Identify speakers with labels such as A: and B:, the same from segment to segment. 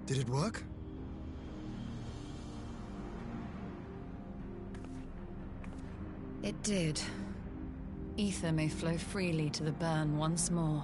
A: Did it work?
B: It did. Ether may flow freely to the burn once more.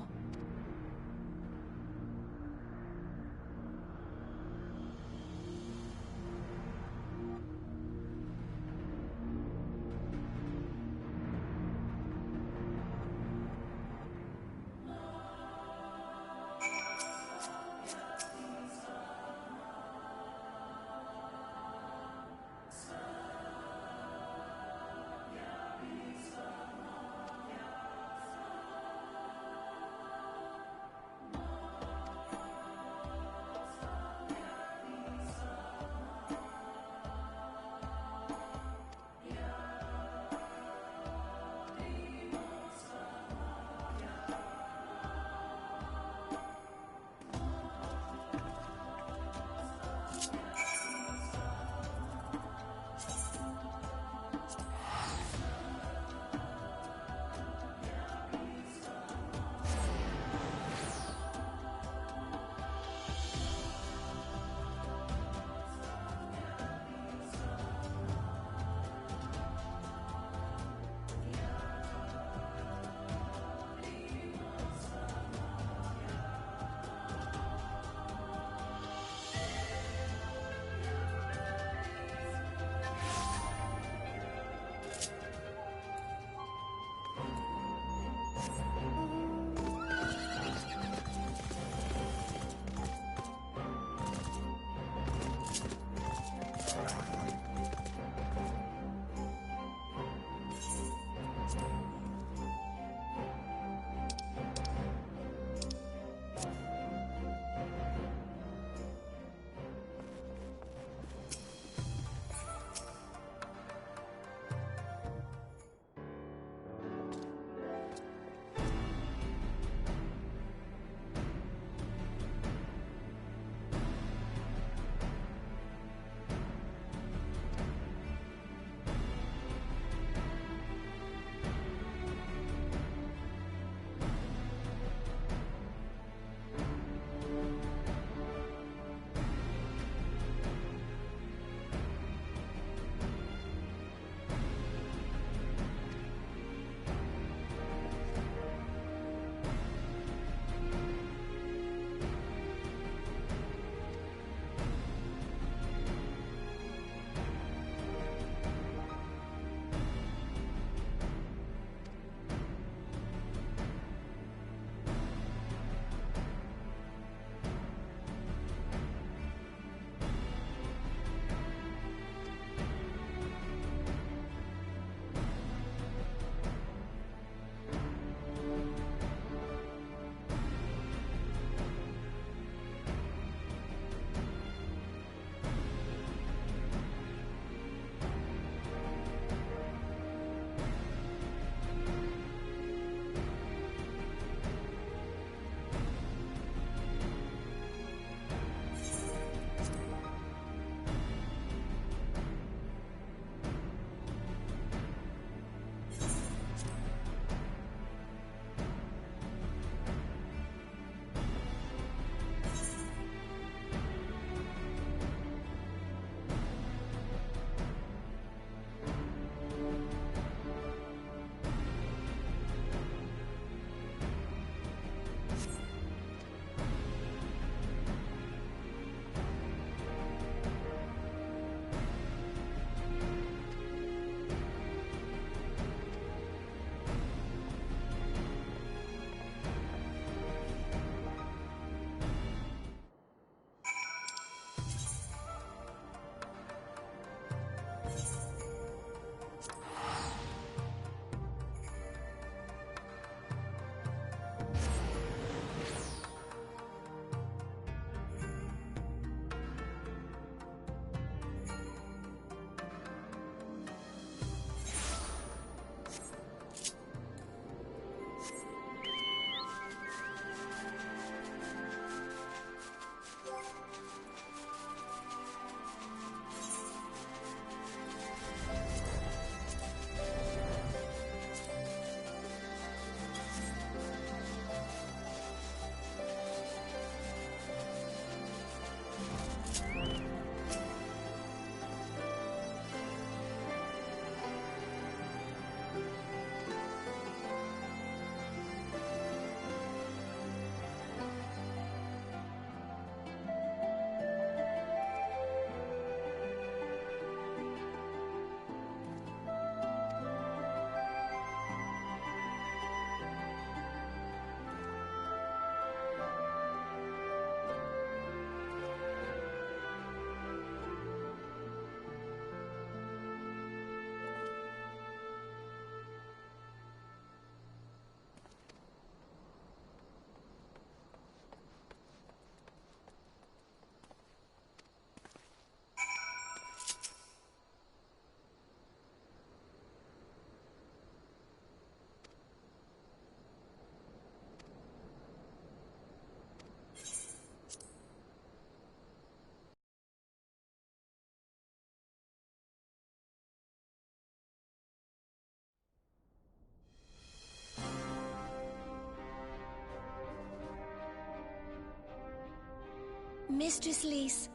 A: Mistress Lys,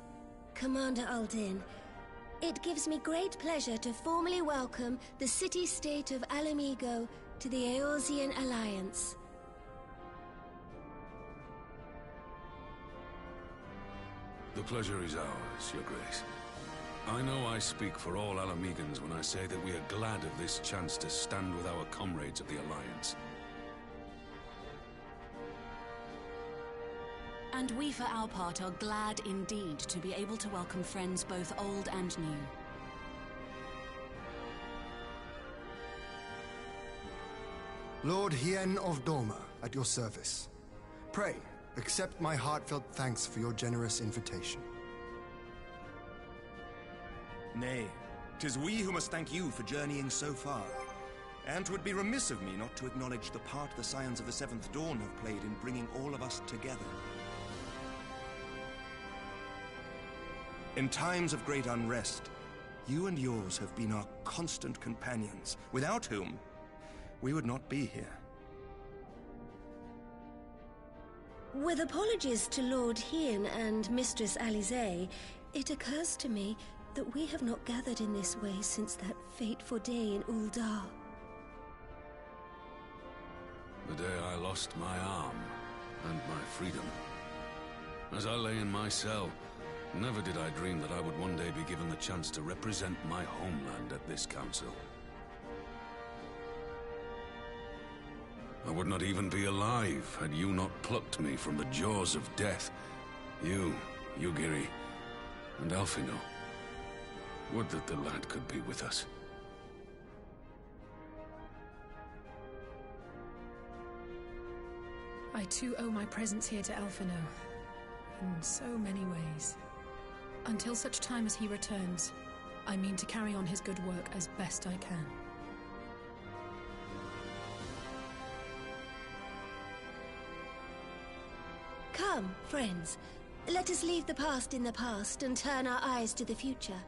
A: Commander Aldin, it gives me great pleasure to formally welcome the city-state of Alamigo to the Eorzean Alliance.
C: The pleasure is ours, Your Grace. I know I speak for all Alamegans when I say that we are glad of this chance to stand with our comrades of the Alliance.
D: And we, for our part, are glad indeed to be able to welcome friends both old and new.
E: Lord Hien of Doma, at your service. Pray, accept my heartfelt thanks for your generous invitation.
F: Nay, 'tis we who must thank you for journeying so far. And 'twould be remiss of me not to acknowledge the part the Scions of the Seventh Dawn have played in bringing all of us together. In times of great unrest, you and yours have been our constant companions, without whom we would not be here.
A: With apologies to Lord Hien and Mistress Alisaie, it occurs to me that we have not gathered in this way since that fateful day in Uldar.
C: The day I lost my arm and my freedom. As I lay in my cell, never did I dream that I would one day be given the chance to represent my homeland at this council. I would not even be alive had you not plucked me from the jaws of death. You, Yugiri, and Alphino. Would that the lad could be with us.
G: I too owe my presence here to Alphino, in so many ways. Until such time as he returns, I mean to carry on his good work as best I can.
A: Come, friends. Let us leave the past in the past and turn our eyes to the future.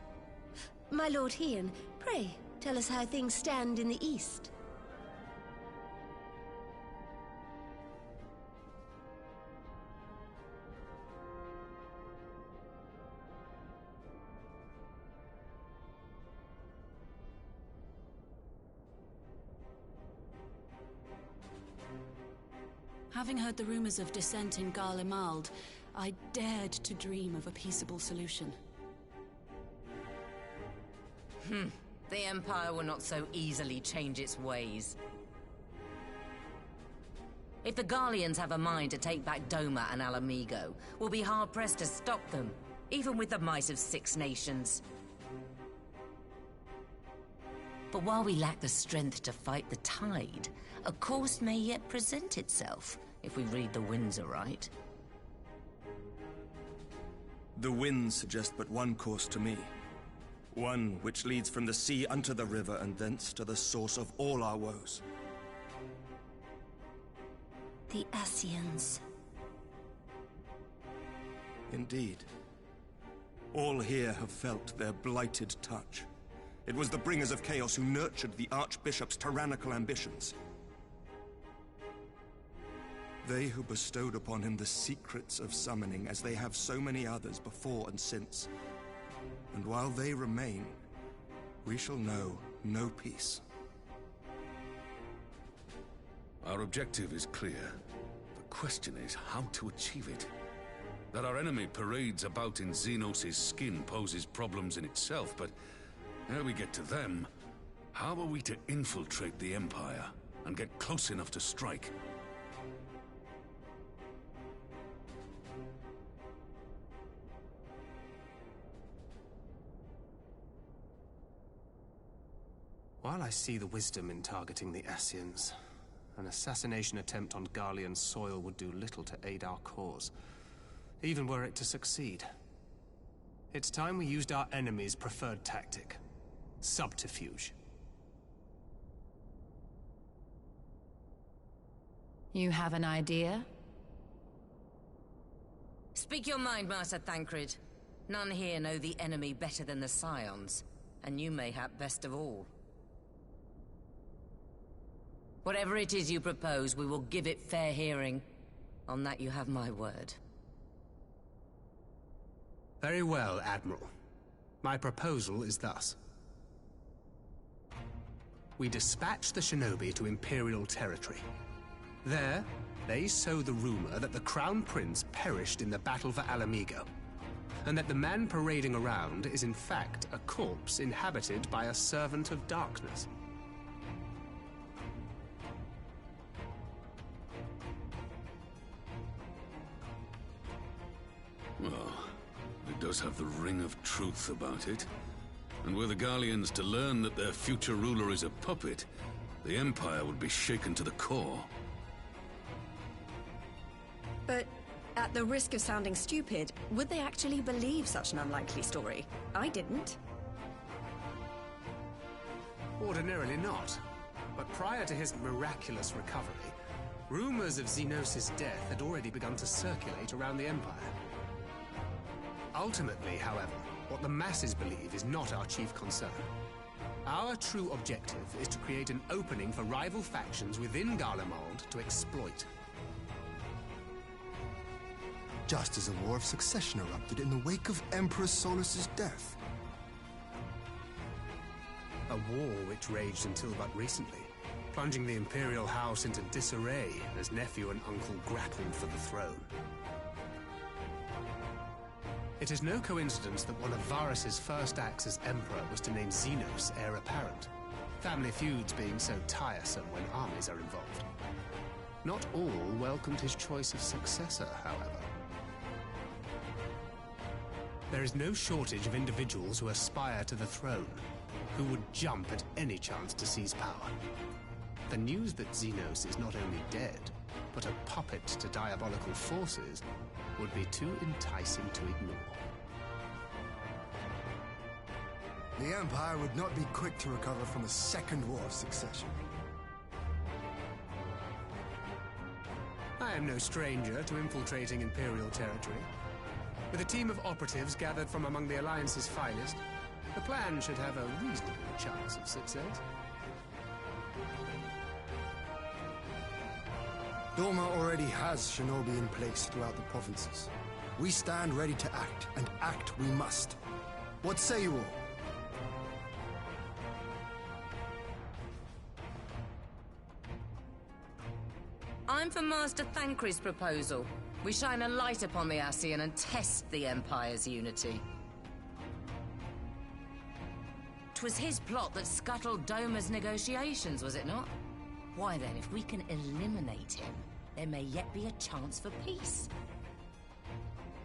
A: My Lord Hien, pray, tell us how things stand in the East.
D: Having heard the rumors of dissent in Garlemald, I dared to dream of a peaceable solution.
H: The Empire will not so easily change its ways. If the Garleans have a mind to take back Doma and Alamigo, we'll be hard-pressed to stop them, even with the might of 6 nations. But while we lack the strength to fight the tide, a course may yet present itself, if we read the winds aright.
F: The winds suggest but one course to me. One which leads from the sea unto the river and thence to the source of all our woes.
A: The Ascians.
F: Indeed. All here have felt their blighted touch. It was the bringers of chaos who nurtured the Archbishop's tyrannical ambitions. They who bestowed upon him the secrets of summoning, as they have so many others before and since. And while they remain, we shall know no peace.
C: Our objective is clear. The question is how to achieve it. That our enemy parades about in Xenos' skin poses problems in itself, but ere we get to them, how are we to infiltrate the Empire and get close enough to strike?
I: While I see the wisdom in targeting the Ascians, an assassination attempt on Garlean soil would do little to aid our cause, even were it to succeed. It's time we used our enemy's preferred tactic: subterfuge.
B: You have an idea?
H: Speak your mind, Master Thancred. None here know the enemy better than the Scions, and you mayhap best of all. Whatever it is you propose, we will give it fair hearing. On that you have my word.
I: Very well, Admiral. My proposal is thus. We dispatch the shinobi to Imperial territory. There, they sow the rumor that the Crown Prince perished in the battle for Alamigo, and that the man parading around is in fact a corpse inhabited by a servant of darkness.
C: Well, it does have the ring of truth about it. And were the Garleans to learn that their future ruler is a puppet, the Empire would be shaken to the core.
J: But at the risk of sounding stupid, would they actually believe such an unlikely story? I didn't.
I: Ordinarily not. But prior to his miraculous recovery, rumors of Xenos' death had already begun to circulate around the Empire. Ultimately, however, what the masses believe is not our chief concern. Our true objective is to create an opening for rival factions within Garlemald to exploit.
E: Just as a war of succession erupted in the wake of Emperor Solus's death.
I: A war which raged until but recently, plunging the Imperial House into disarray as nephew and uncle grappled for the throne. It is no coincidence that one of Varus's first acts as Emperor was to name Xenos heir apparent, family feuds being so tiresome when armies are involved. Not all welcomed his choice of successor, however. There is no shortage of individuals who aspire to the throne, who would jump at any chance to seize power. The news that Xenos is not only dead, but a puppet to diabolical forces would be too enticing to ignore.
E: The Empire would not be quick to recover from a second war of succession.
I: I am no stranger to infiltrating Imperial territory. With a team of operatives gathered from among the Alliance's finest, the plan should have a reasonable chance of success.
E: Doma already has shinobi in place throughout the provinces. We stand ready to act, and act we must. What say you all?
H: I'm for Master Thancred's proposal. We shine a light upon the Ascian and test the Empire's unity. 'Twas his plot that scuttled Doma's negotiations, was it not? Why then, if we can eliminate him, there may yet be a chance for peace.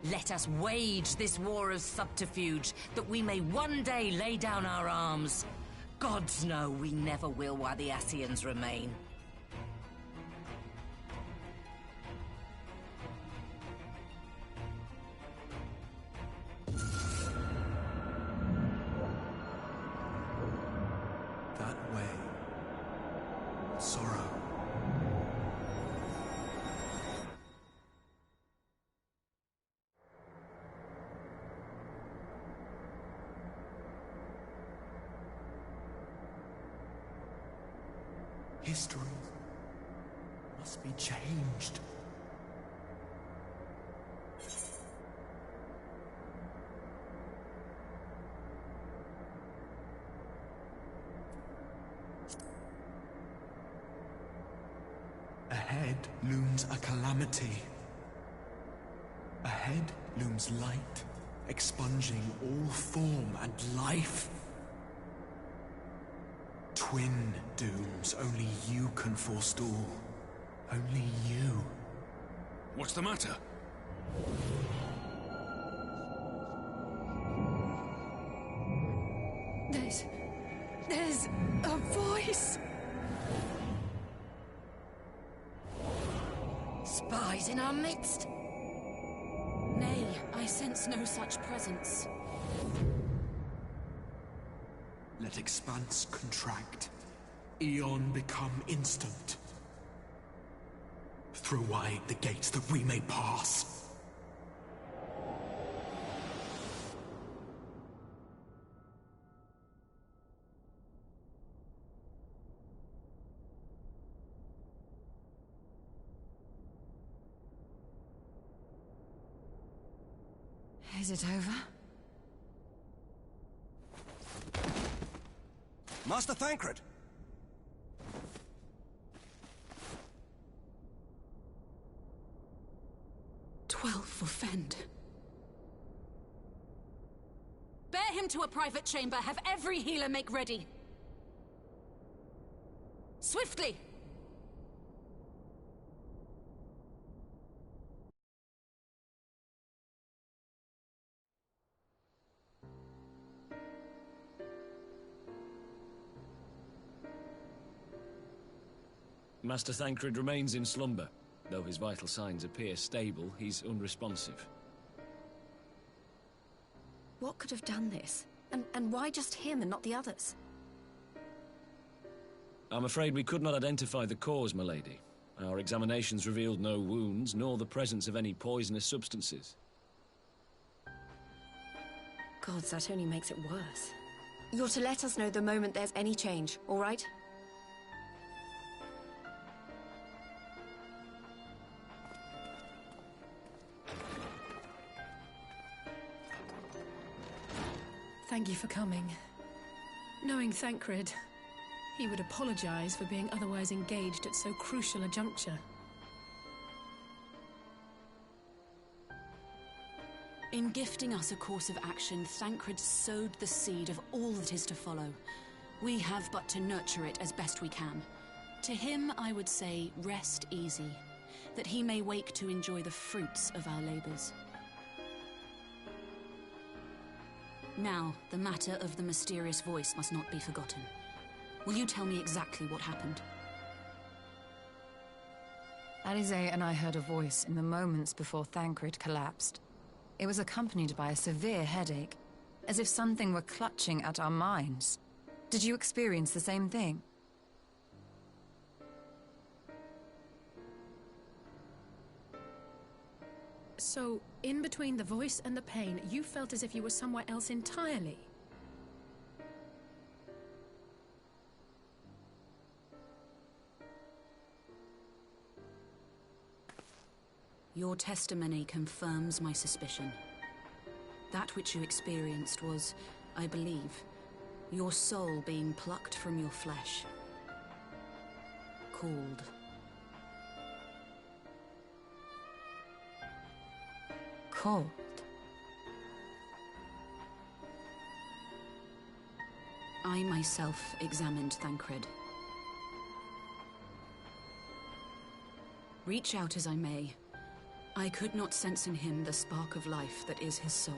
H: Let us wage this war of subterfuge, that we may one day lay down our arms. Gods know we never will while the Ascians remain.
F: That way. Sorrow. History must be changed. Ahead looms a calamity. Ahead looms light, expunging all form and life. Twin dooms only you can forestall. Only you.
C: What's the matter?
J: There's a voice!
H: Spies in our midst?
D: Nay, I sense no such presence.
F: Let expanse contract. Eon become instant. Throw wide the gates that we may pass.
B: Is it over?
F: Master Thancred!
D: 12 for Fend. Bear him to a private chamber. Have every healer make ready. Swiftly!
K: Master Thancred remains in slumber. Though his vital signs appear stable, he's unresponsive.
J: What could have done this? And why just him and not the others?
K: I'm afraid we could not identify the cause, milady. Our examinations revealed no wounds, nor the presence of any poisonous substances.
J: Gods, that only makes it worse. You're to let us know the moment there's any change, all right?
G: Thank you for coming. Knowing Thancred, he would apologize for being otherwise engaged at so crucial a juncture.
D: In gifting us a course of action, Thancred sowed the seed of all that is to follow. We have but to nurture it as best we can. To him, I would say, rest easy, that he may wake to enjoy the fruits of our labors. Now, the matter of the mysterious voice must not be forgotten. Will you tell me exactly what happened?
B: Alizé and I heard a voice in the moments before Thancred collapsed. It was accompanied by a severe headache, as if something were clutching at our minds. Did you experience the same thing?
G: So, in between the voice and the pain, you felt as if you were somewhere else entirely?
D: Your testimony confirms my suspicion. That which you experienced was, I believe, your soul being plucked from your flesh. Called.
B: Cold.
D: I myself examined Thancred. Reach out as I may, I could not sense in him the spark of life that is his soul.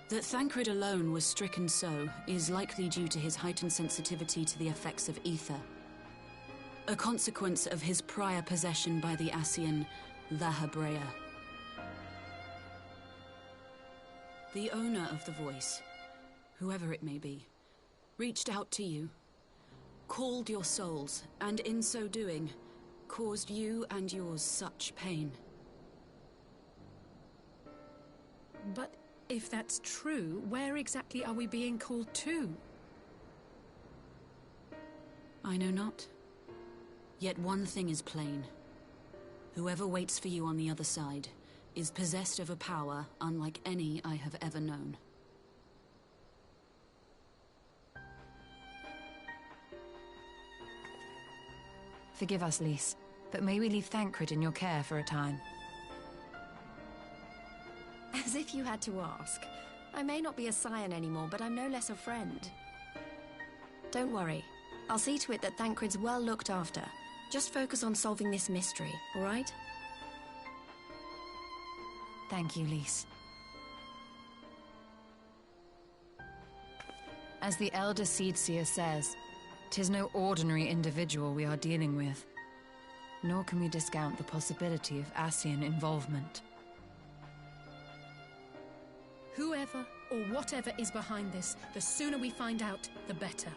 D: That Thancred alone was stricken so is likely due to his heightened sensitivity to the effects of ether, a consequence of his prior possession by the Ascian, the Hebrea. The owner of the voice, whoever it may be, reached out to you, called your souls, and in so doing, caused you and yours such pain.
G: But if that's true, where exactly are we being called to?
D: I know not. Yet one thing is plain. Whoever waits for you on the other side is possessed of a power unlike any I have ever known.
B: Forgive us, Lys, but may we leave Thancred in your care for a time?
J: As if you had to ask. I may not be a scion anymore, but I'm no less a friend. Don't worry. I'll see to it that Thancred's well looked after. Just focus on solving this mystery, all right?
B: Thank you, Lys. As the Elder Seedseer says, 'tis no ordinary individual we are dealing with. Nor can we discount the possibility of Ascian involvement.
G: Whoever or whatever is behind this, the sooner we find out, the better.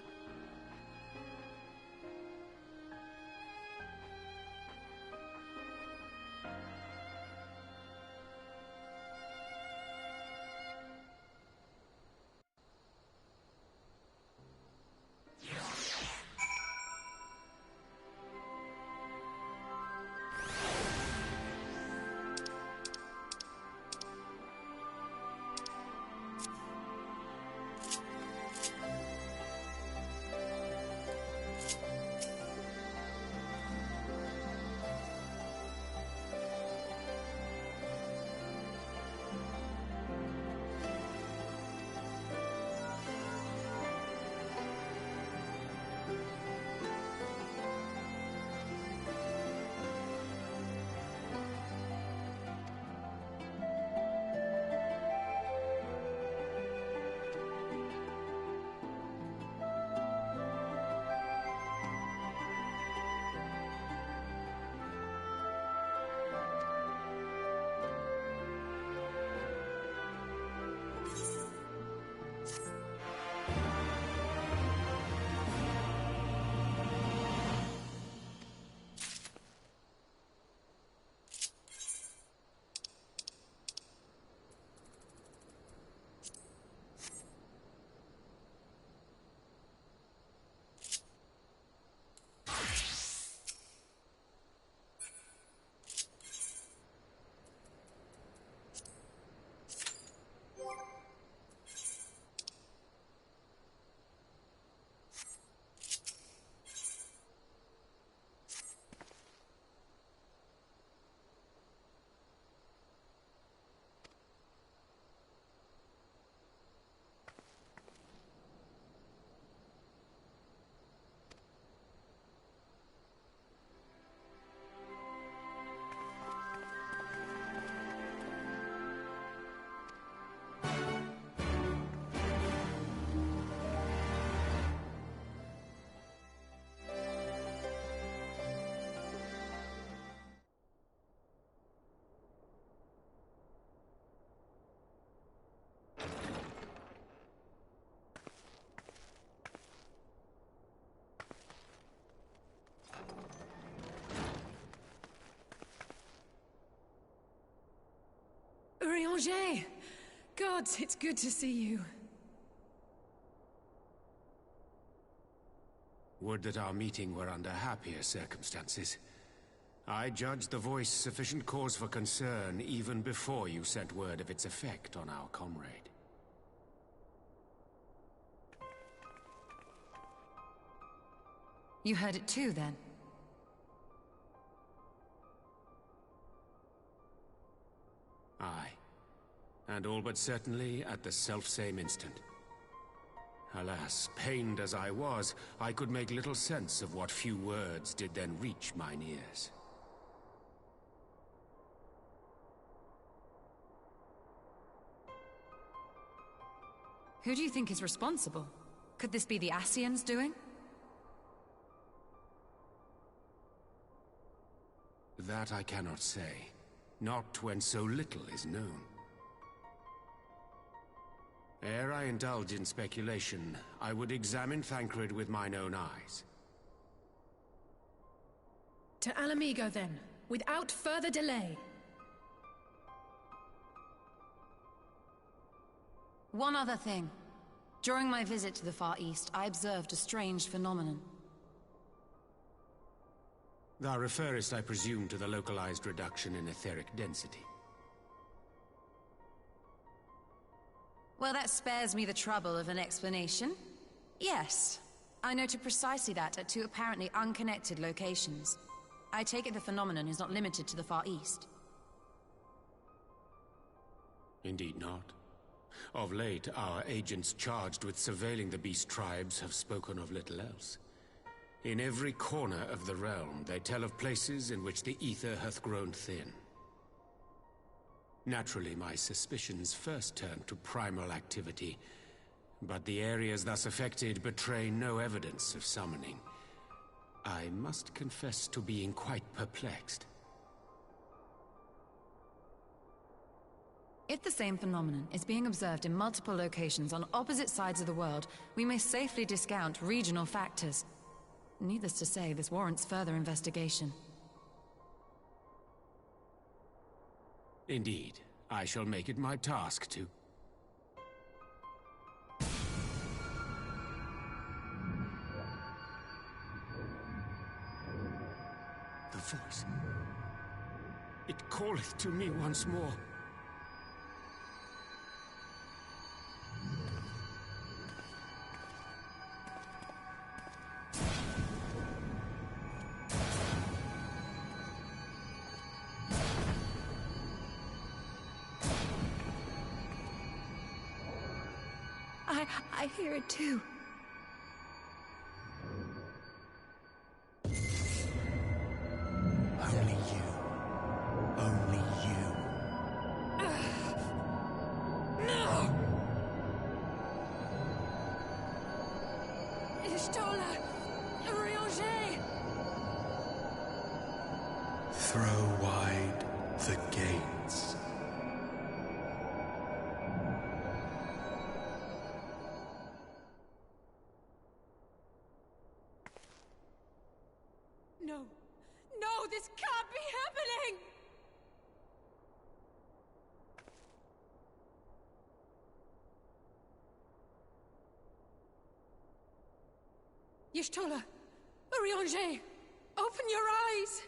G: Urianger! Gods, it's good to see you.
F: Would that our meeting were under happier circumstances. I judged the voice sufficient cause for concern even before you sent word of its effect on our comrade.
B: You heard it too, then?
F: Aye. And all but certainly at the selfsame instant. Alas, pained as I was, I could make little sense of what few words did then reach mine ears.
B: Who do you think is responsible? Could this be the Ascians doing?
F: That I cannot say. Not when so little is known. Ere I indulge in speculation, I would examine Thancred with mine own eyes.
G: To Alamigo, then, without further delay.
B: One other thing. During my visit to the Far East, I observed a strange phenomenon.
F: Thou referrest, I presume, to the localized reduction in etheric density.
B: Well, that spares me the trouble of an explanation. Yes, I noted precisely that at two apparently unconnected locations. I take it the phenomenon is not limited to the Far East.
F: Indeed not. Of late, our agents charged with surveilling the beast tribes have spoken of little else. In every corner of the realm, they tell of places in which the ether hath grown thin. Naturally, my suspicions first turned to primal activity, but the areas thus affected betray no evidence of summoning. I must confess to being quite perplexed.
B: If the same phenomenon is being observed in multiple locations on opposite sides of the world, we may safely discount regional factors. Needless to say, this warrants further investigation.
F: Indeed, I shall make it my task to... The voice. It calleth to me once more.
A: I hear it too.
F: Only you. Only you.
G: No! Ishtola! Urianger!
F: Throw wide the gates.
G: No! No, this can't be happening! Y'shtola! Urianger! Open your eyes!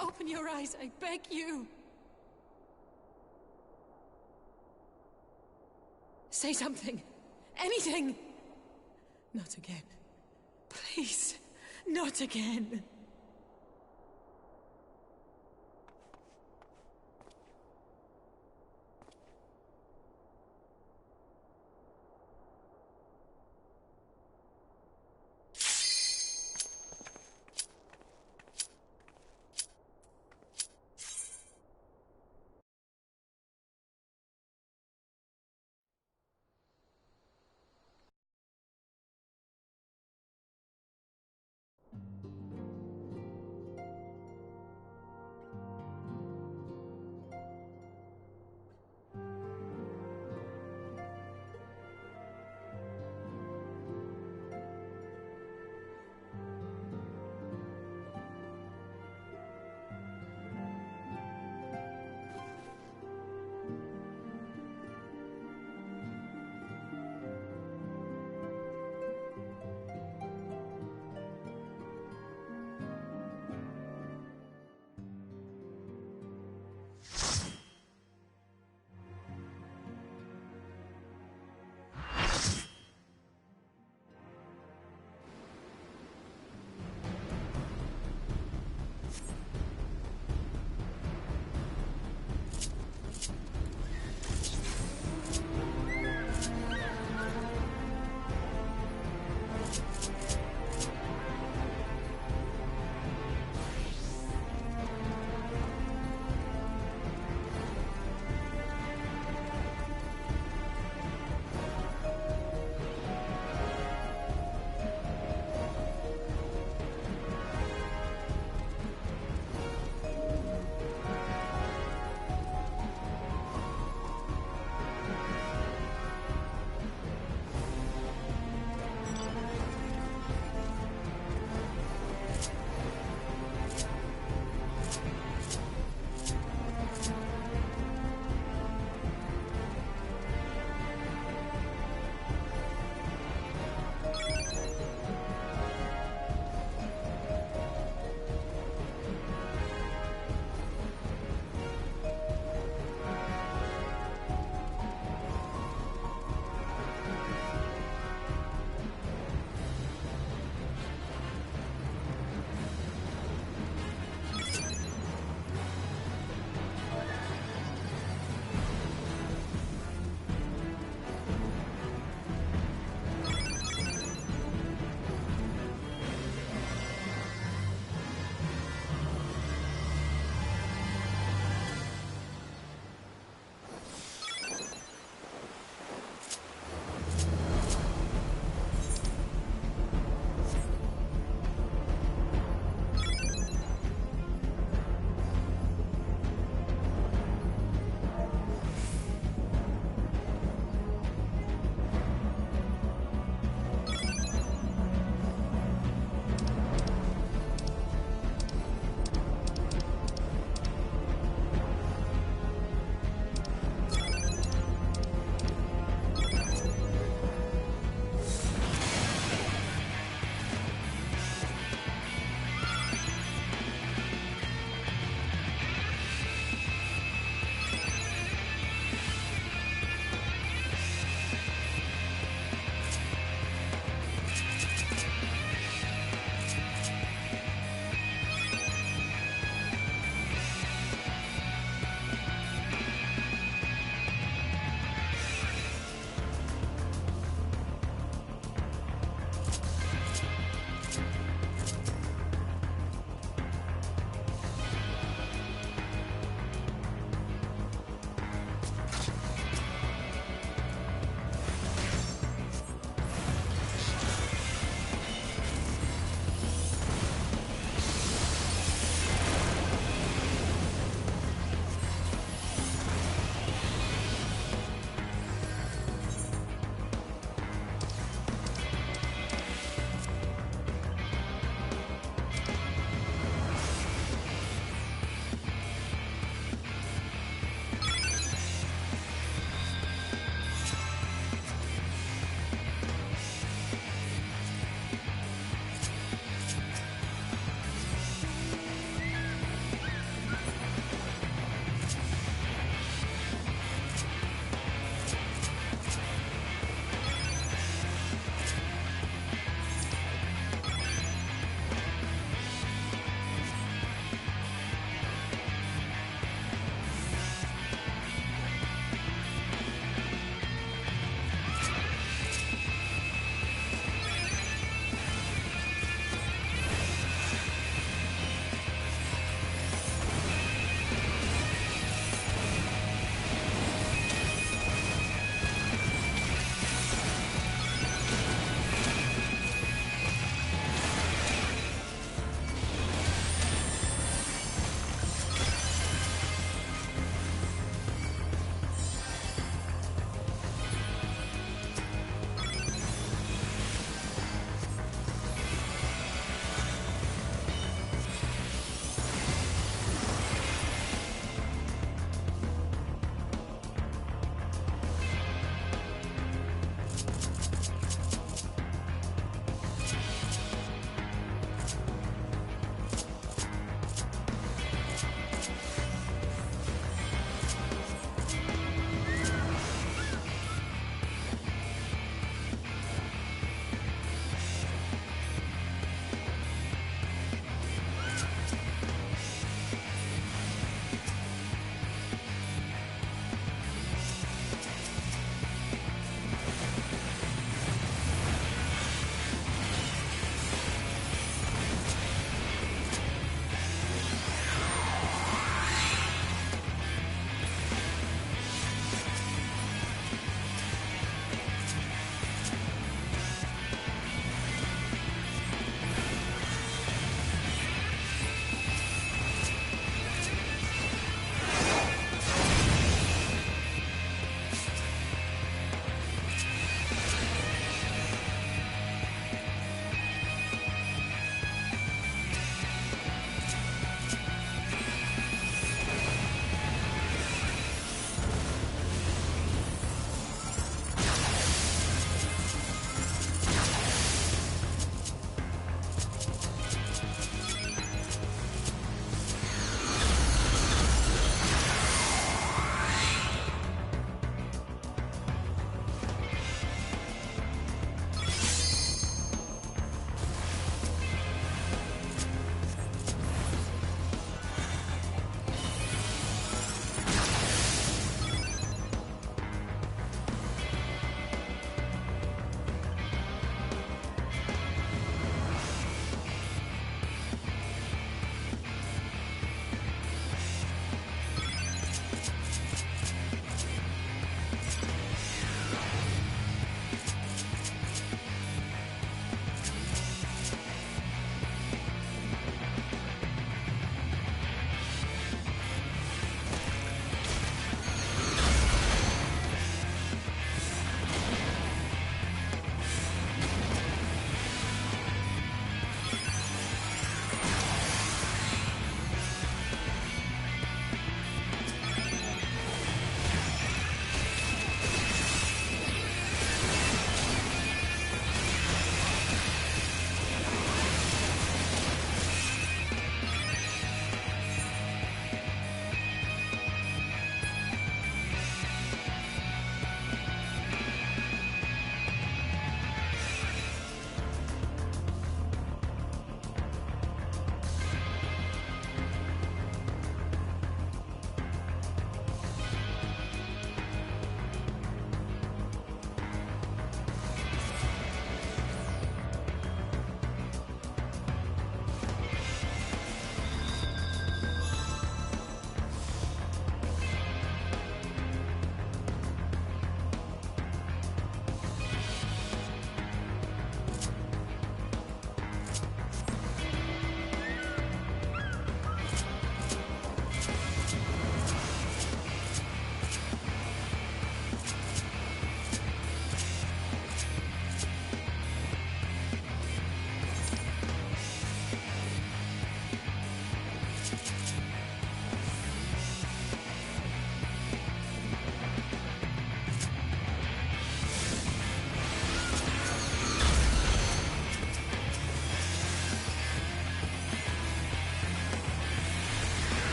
G: Open your eyes, I beg you! Say something! Anything! Not again. Please, not again.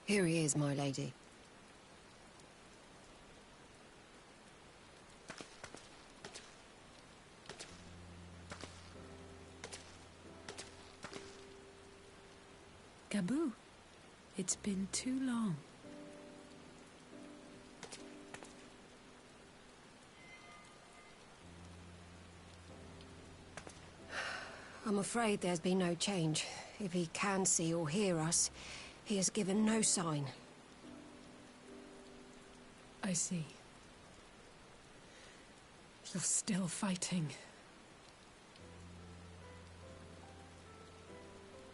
J: Here he is, my lady.
G: Gabu, it's been too long.
J: I'm afraid there's been no change. If he can see or hear us, he has given no sign.
G: I see. You're still fighting.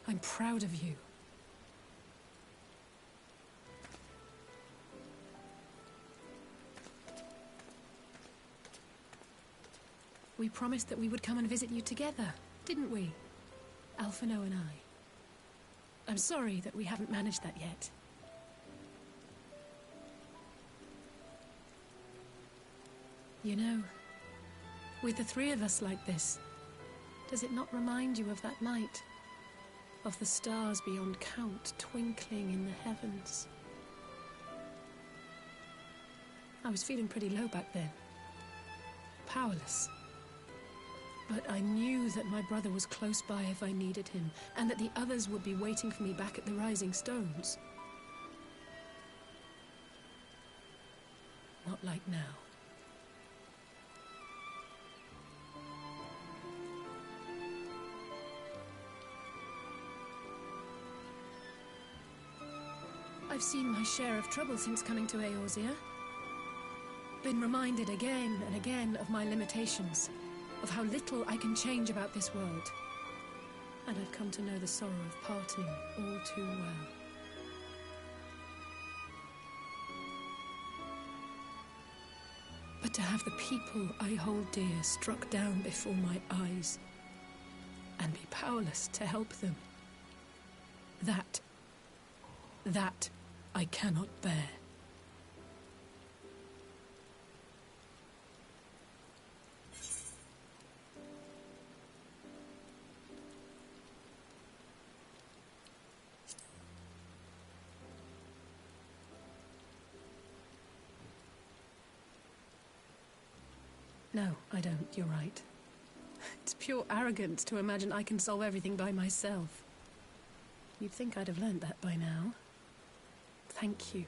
G: I'm proud of you. We promised that we would come and visit you together, didn't we? Alphino and I. I'm sorry that we haven't managed that yet. You know, with the three of us like this, does it not remind you of that night? Of the stars beyond count twinkling in the heavens? I was feeling pretty low back then. Powerless. But I knew that my brother was close by if I needed him, and that the others would be waiting for me back at the Rising Stones. Not like now. I've seen my share of trouble since coming to Eorzea. Been reminded again and again of my limitations, of how little I can change about this world. And I've come to know the sorrow of parting all too well. But to have the people I hold dear struck down before my eyes, and be powerless to help them, that I cannot bear. No, I don't. You're right. It's pure arrogance to imagine I can solve everything by myself. You'd think I'd have learned that by now. Thank you.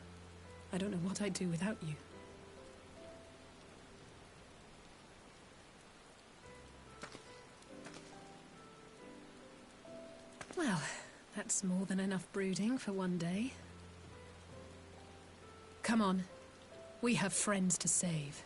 G: I don't know what I'd do without you. Well, that's more than enough brooding for one day. Come on. We have friends to save.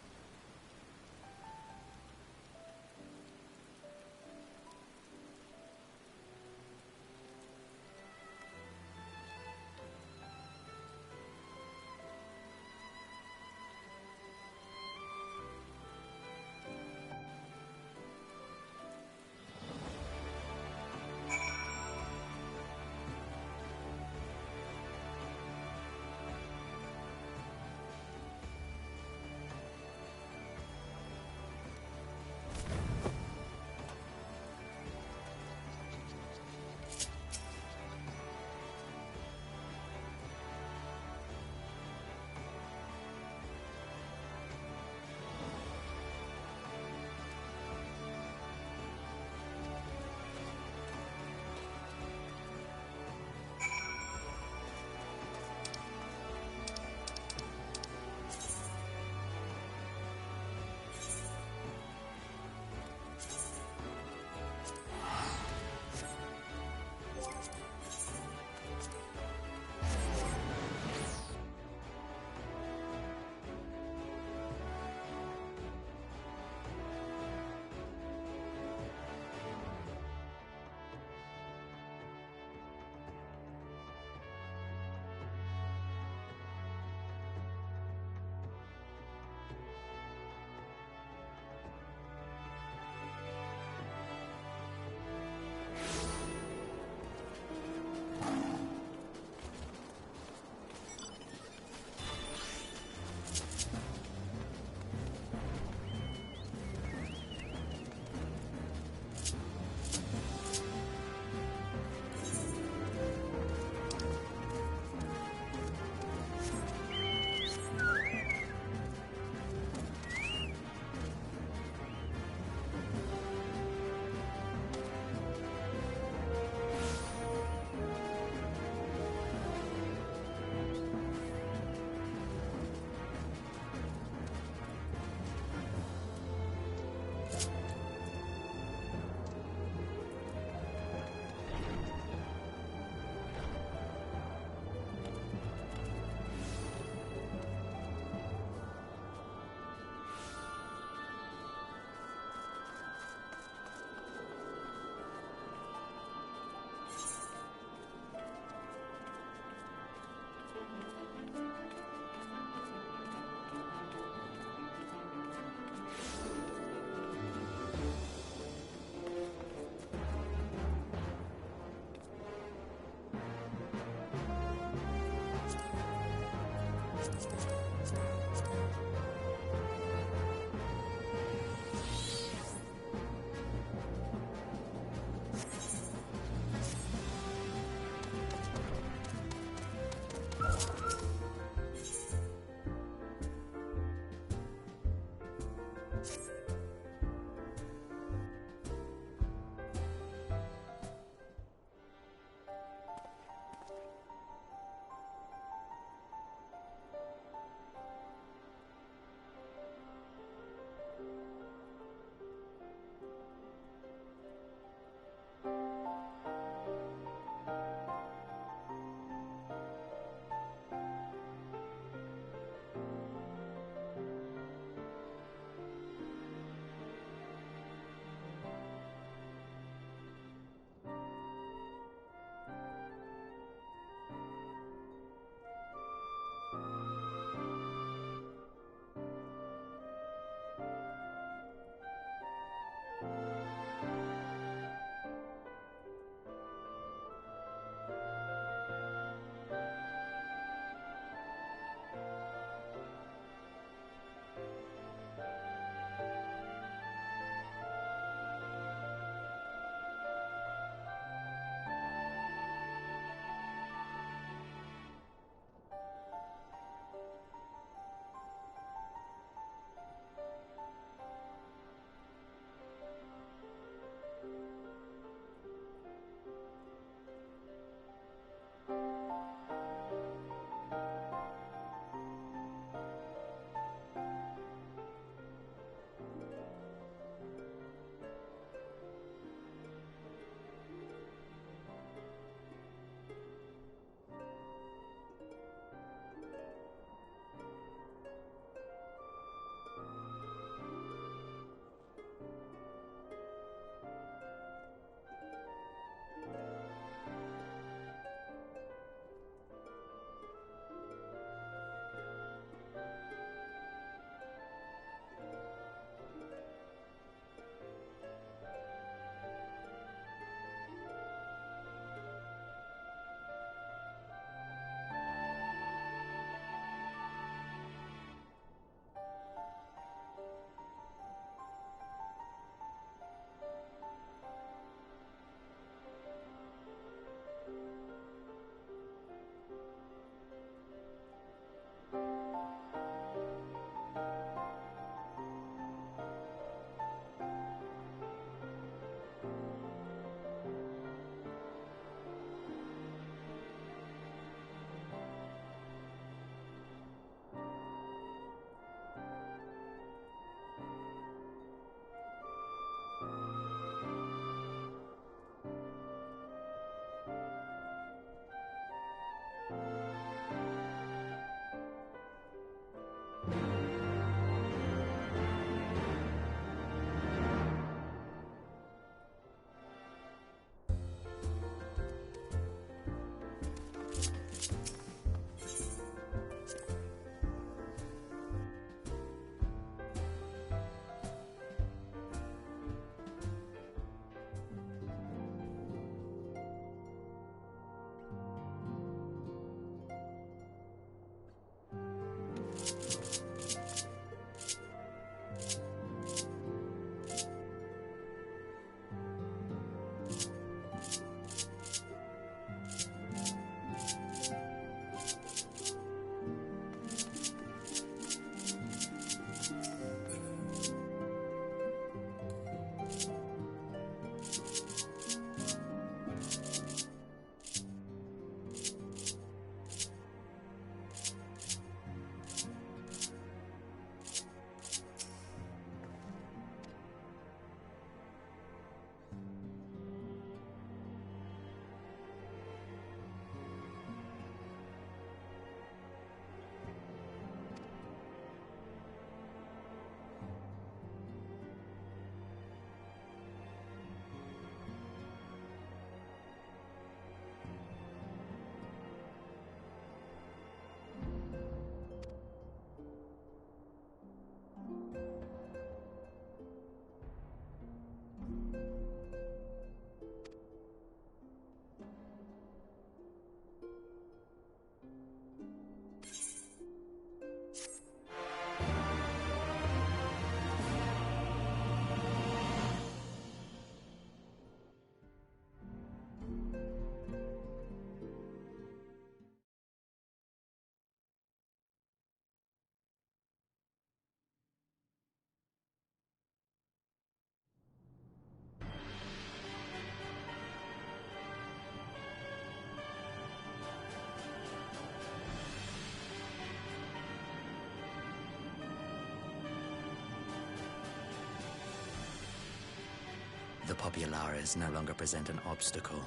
L: The Populares no longer present an obstacle.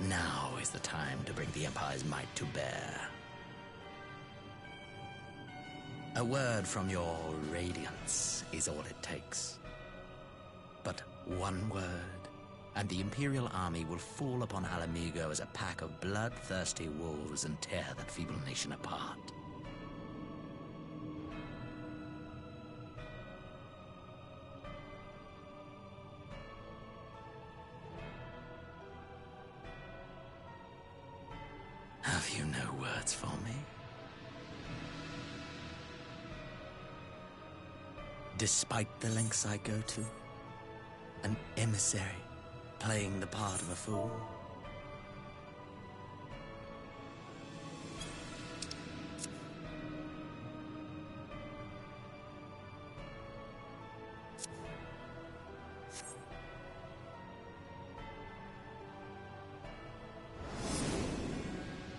L: Now is the time to bring the Empire's might to bear. A word from your Radiance is all it takes. But one word, and the Imperial army will fall upon Alamigo as a pack of bloodthirsty wolves and tear that feeble nation apart. Have you no words for me? Despite the lengths I go to, an emissary playing the part of a fool.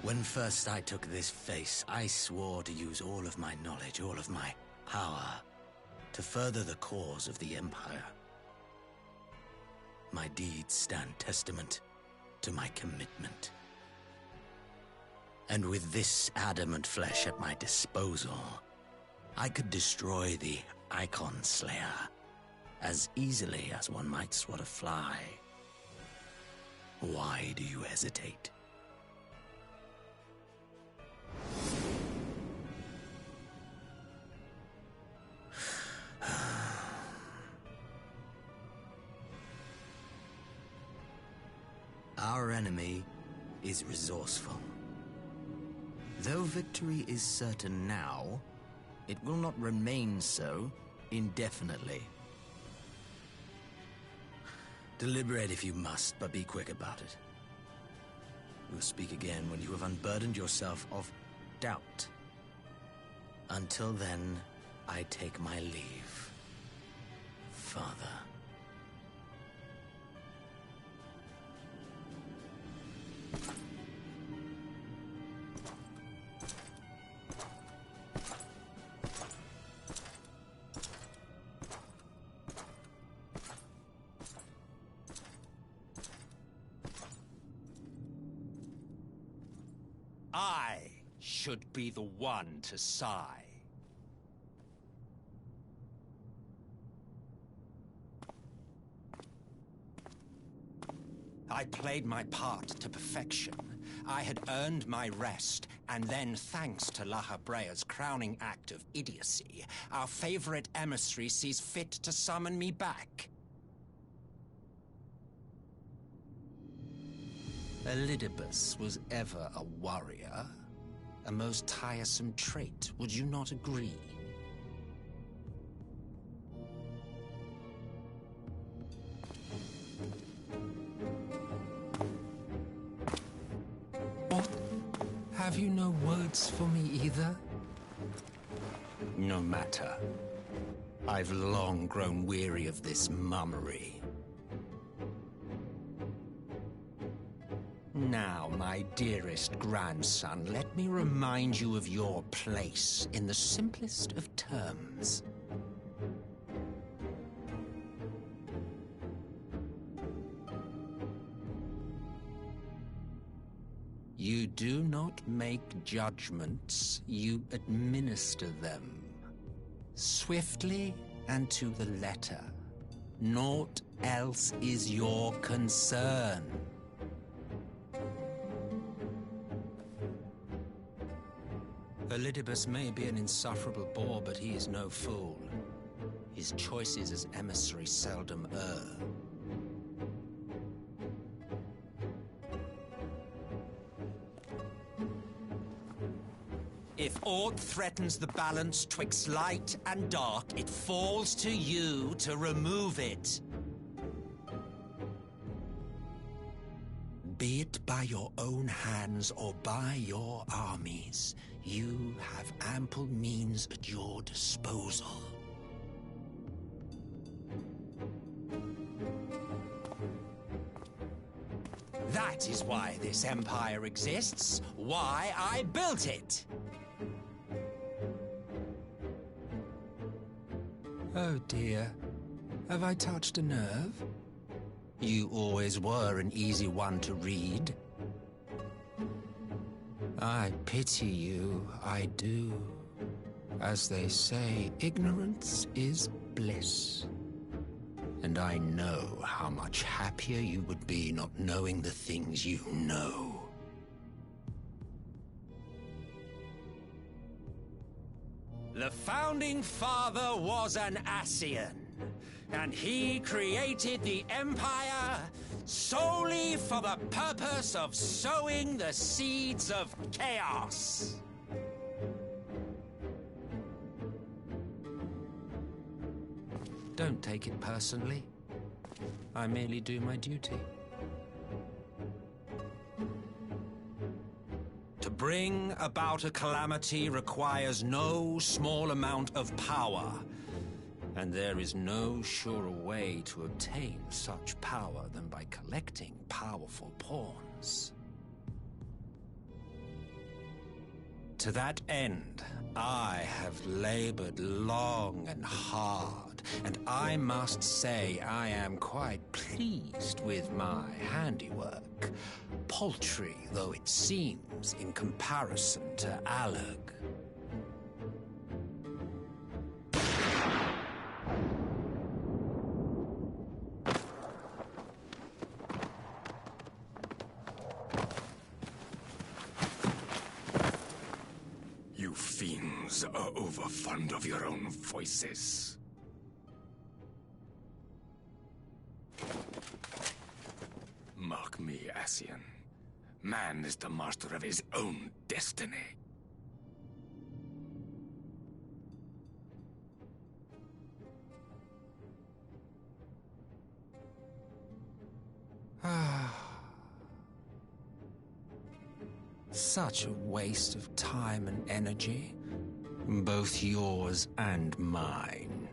L: When first I took this face, I swore to use all of my knowledge, all of my power, to further the cause of the Empire. My deeds stand testament to my commitment. And with this adamant flesh at my disposal, I could destroy the Icon Slayer as easily as one might swat a fly. Why do you hesitate? Our enemy is resourceful. Though victory is certain now, it will not remain so indefinitely. Deliberate if you must, but be quick about it. We'll speak again when you have unburdened yourself of doubt. Until then, I take my leave, Father.
M: I should be the one to sigh. I played my part to perfection. I had earned my rest, and then, thanks to La Habrea's crowning act of idiocy, our favorite emissary sees fit to summon me back. Elidibus was ever a warrior. A most tiresome trait, would you not agree? What? Have you no words for me either? No matter. I've long grown weary of this mummery. Now, my dearest grandson, let me remind you of your place in the simplest of terms. You do not make judgments, you administer them. Swiftly and to the letter. Naught else is your concern. Elidibus may be an insufferable bore, but he is no fool. His choices as emissary seldom err. If aught threatens the balance twixt light and dark, it falls to you to remove it. Be it by your own hands or by your armies, you have ample means at your disposal. That is why this empire exists, why I built it. Oh dear, have I touched a nerve? You always were an easy one to read. I pity you, I do. As they say, ignorance is bliss. And I know how much happier you would be not knowing the things you know. The founding father was an Ascian, and he created the Empire solely for the purpose of sowing the seeds of chaos. Don't take it personally. I merely do my duty. To bring about a calamity requires no small amount of power, and there is no surer way to obtain such power than by collecting powerful pawns. To that end, I have labored long and hard, and I must say I am quite pleased with my handiwork, paltry though it seems in comparison to Alag.
N: You fiends are overfond of your own voices. Mark me, Ascian. Man is the master of his own destiny.
M: Such a waste of time and energy, both yours and mine.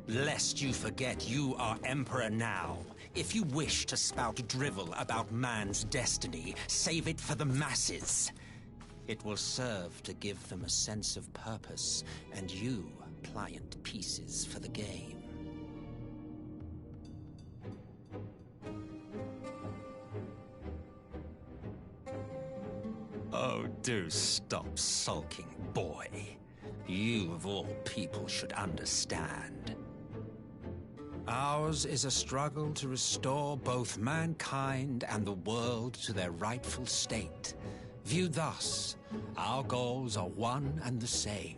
M: Lest you forget you are Emperor now. If you wish to spout drivel about man's destiny, save it for the masses. It will serve to give them a sense of purpose, and you pliant pieces for the game. Oh, do stop sulking, boy. You, of all people, should understand. Ours is a struggle to restore both mankind and the world to their rightful state. Viewed thus, our goals are one and the same.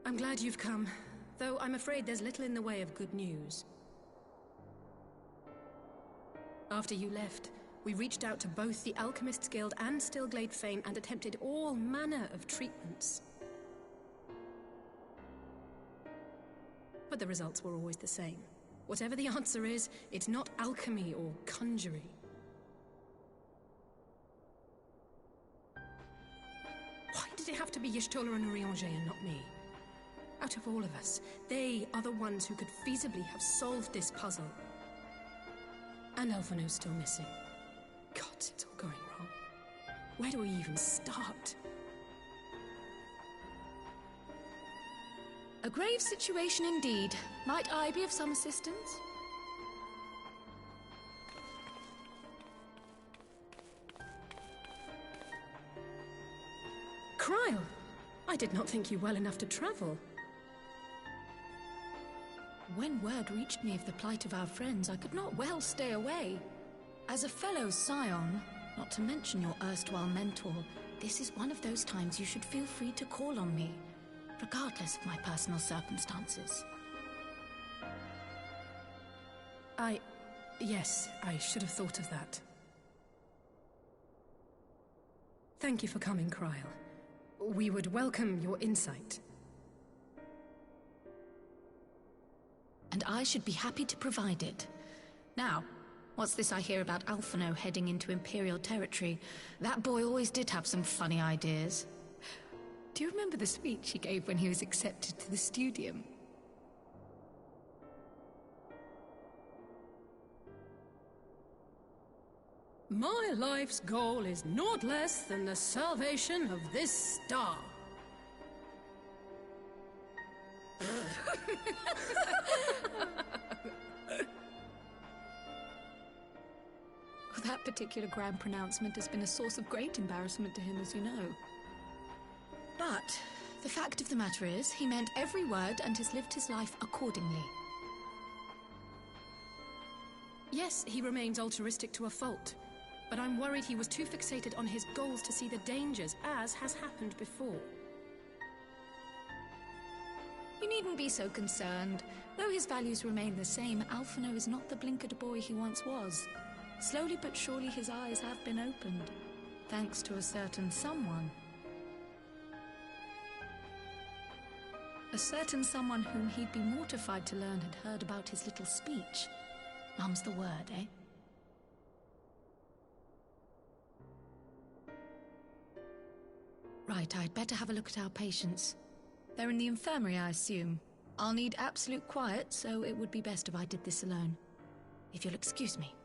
G: I'm glad you've come, though I'm afraid there's little in the way of good news. After you left, we reached out to both the Alchemists Guild and Stillglade Fane and attempted all manner of treatments. But the results were always the same. Whatever the answer is, it's not alchemy or conjuring. Why did it have to be Y'shtola and Urianger and not me? Out of all of us, they are the ones who could feasibly have solved this puzzle. And Alphino's still missing. God, it's all going wrong. Where do we even start?
O: A grave situation indeed. Might I be of some assistance?
G: Cryle! I did not think you well enough to travel.
O: When word reached me of the plight of our friends, I could not well stay away. As a fellow scion, not to mention your erstwhile mentor, this is one of those times you should feel free to call on me, regardless of my personal circumstances.
G: Yes, I should have thought of that. Thank you for coming, Cryle. We would welcome your insight.
O: And I should be happy to provide it. Now, what's this I hear about Alphino heading into Imperial territory? That boy always did have some funny ideas. Do you remember the speech he gave when he was accepted to the Studium?
G: My life's goal is naught less than the salvation of this star.
O: That particular grand pronouncement has been a source of great embarrassment to him, as you know. But the fact of the matter is, he meant every word and has lived his life accordingly.
G: Yes, he remains altruistic to a fault, but I'm worried he was too fixated on his goals to see the dangers, as has happened before.
O: You needn't be so concerned. Though his values remain the same, Alphino is not the blinkered boy he once was. Slowly but surely his eyes have been opened, thanks to a certain someone. A certain someone whom he'd be mortified to learn had heard about his little speech. Mum's the word, eh? Right, I'd better have a look at our patients. They're in the infirmary, I assume. I'll need absolute quiet, so it would be best if I did this alone. If you'll excuse me.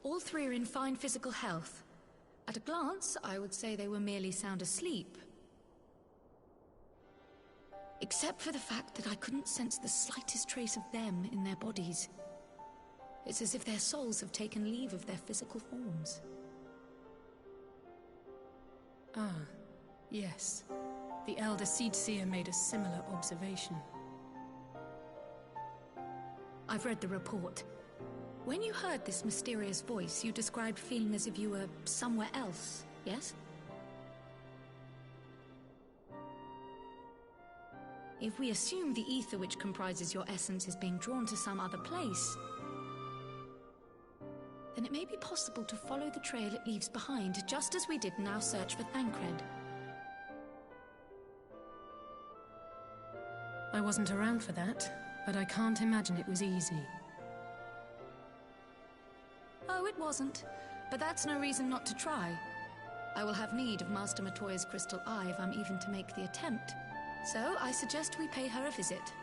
O: All three are in fine physical health. At a glance, I would say they were merely sound asleep. Except for the fact that I couldn't sense the slightest trace of them in their bodies. It's as if their souls have taken leave of their physical forms.
G: Ah, yes. The Elder Seedseer made a similar observation.
O: I've read the report. When you heard this mysterious voice, you described feeling as if you were somewhere else, yes? If we assume the ether which comprises your essence is being drawn to some other place, then it may be possible to follow the trail it leaves behind, just as we did in our search for Thancred.
G: I wasn't around for that, but I can't imagine it was easy.
O: Oh, it wasn't. But that's no reason not to try. I will have need of Master Matoya's crystal eye if I'm even to make the attempt. So I suggest we pay her a visit.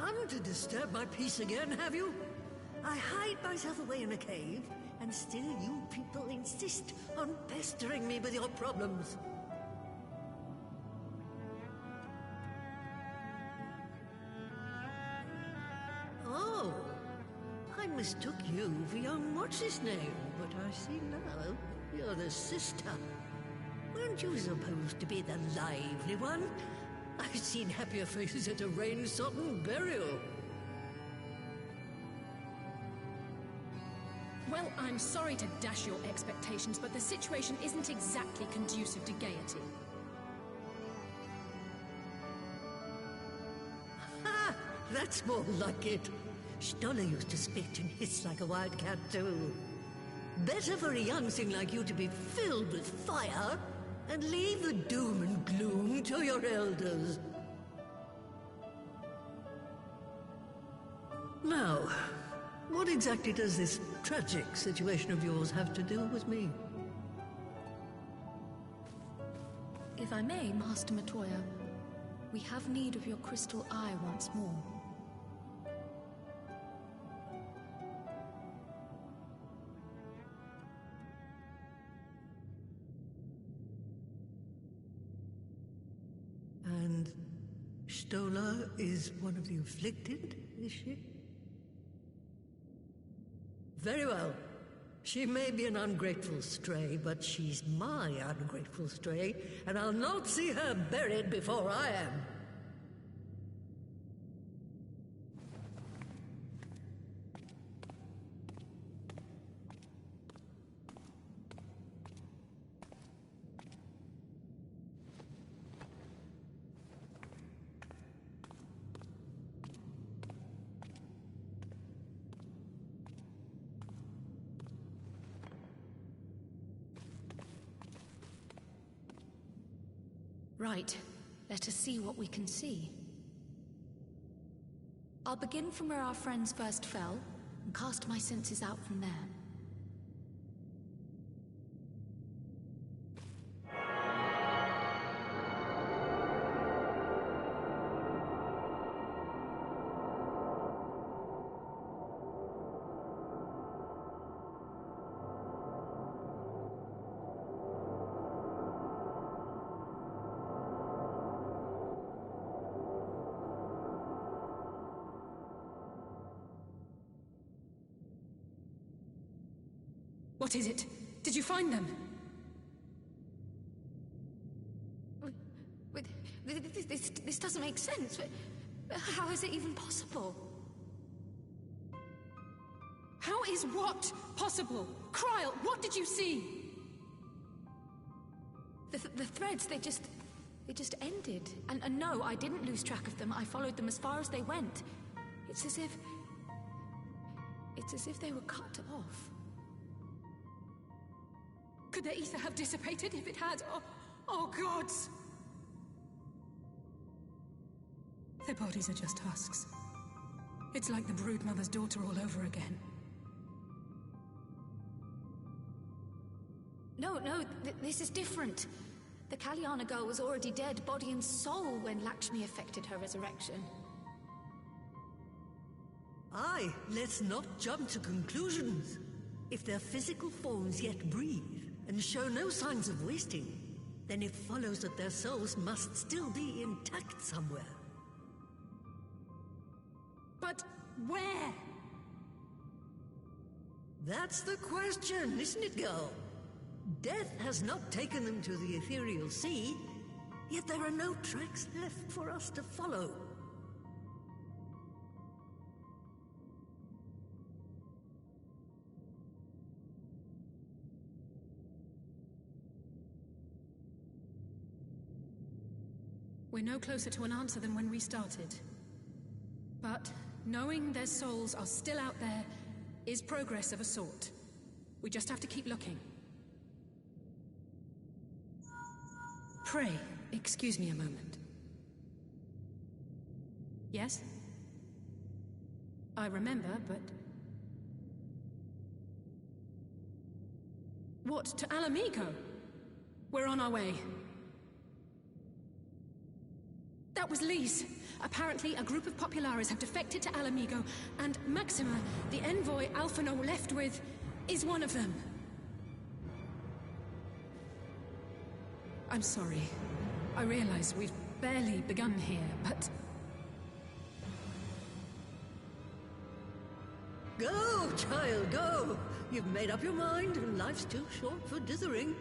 P: come to disturb my peace again, have you? I hide myself away in a cave, and still you people insist on pestering me with your problems. Oh, I mistook you for young what's-his-name, but I see now you're the sister. Weren't you supposed to be the lively one? I've seen happier faces at a rain-sodden burial.
G: Well, I'm sorry to dash your expectations, but the situation isn't exactly conducive to gaiety.
P: Ha! That's more like it. Stoller used to spit and hiss like a wildcat too. Better for a young thing like you to be filled with fire and leave the doom and gloom to your elders. Now, what exactly does this tragic situation of yours have to do with me?
O: If I may, Master Matoya, we have need of your crystal eye once more.
P: And Stoller is one of the afflicted, is she? Very well. She may be an ungrateful stray, but she's my ungrateful stray, and I'll not see her buried before I am.
O: Right. Let us see what we can see. I'll begin from where our friends first fell, and cast my senses out from there.
G: What is it? Did you find them?
O: This doesn't make sense. How is it even possible?
G: How is what possible? Kryl, what did you see?
O: The threads, they just ended. And no, I didn't lose track of them. I followed them as far as they went. It's as if they were cut off.
G: Could their ether have dissipated if it had? Oh gods! Their bodies are just husks. It's like the broodmother's daughter all over again.
O: No, this is different. The Kalyana girl was already dead, body and soul, when Lakshmi effected her resurrection.
P: Aye, let's not jump to conclusions. If their physical forms yet breathe, and show no signs of wasting, then it follows that their souls must still be intact somewhere.
G: But where?
P: That's the question, isn't it, girl? Death has not taken them to the ethereal sea, yet there are no tracks left for us to follow.
G: We're no closer to an answer than when we started. But knowing their souls are still out there is progress of a sort. We just have to keep looking. Pray, excuse me a moment. Yes? I remember, but... What, to Alamigo? We're on our way. That was Lee's. Apparently, a group of Populares have defected to Alamigo, and Maxima, the envoy Alphino left with, is one of them. I'm sorry. I realize we've barely begun here, but...
P: Go, child, go! You've made up your mind, and life's too short for dithering.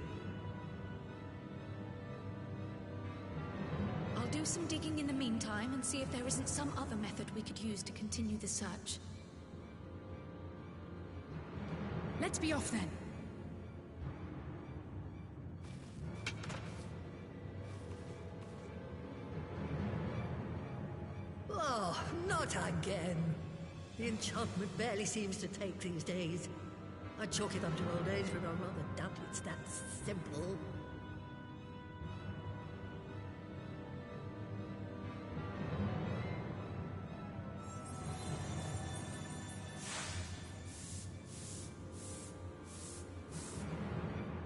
O: I'll do some digging in the meantime and see if there isn't some other method we could use to continue the search.
G: Let's be off then.
P: Oh, not again. The enchantment barely seems to take these days. I chalk it up to old age, but I rather doubt it's that simple.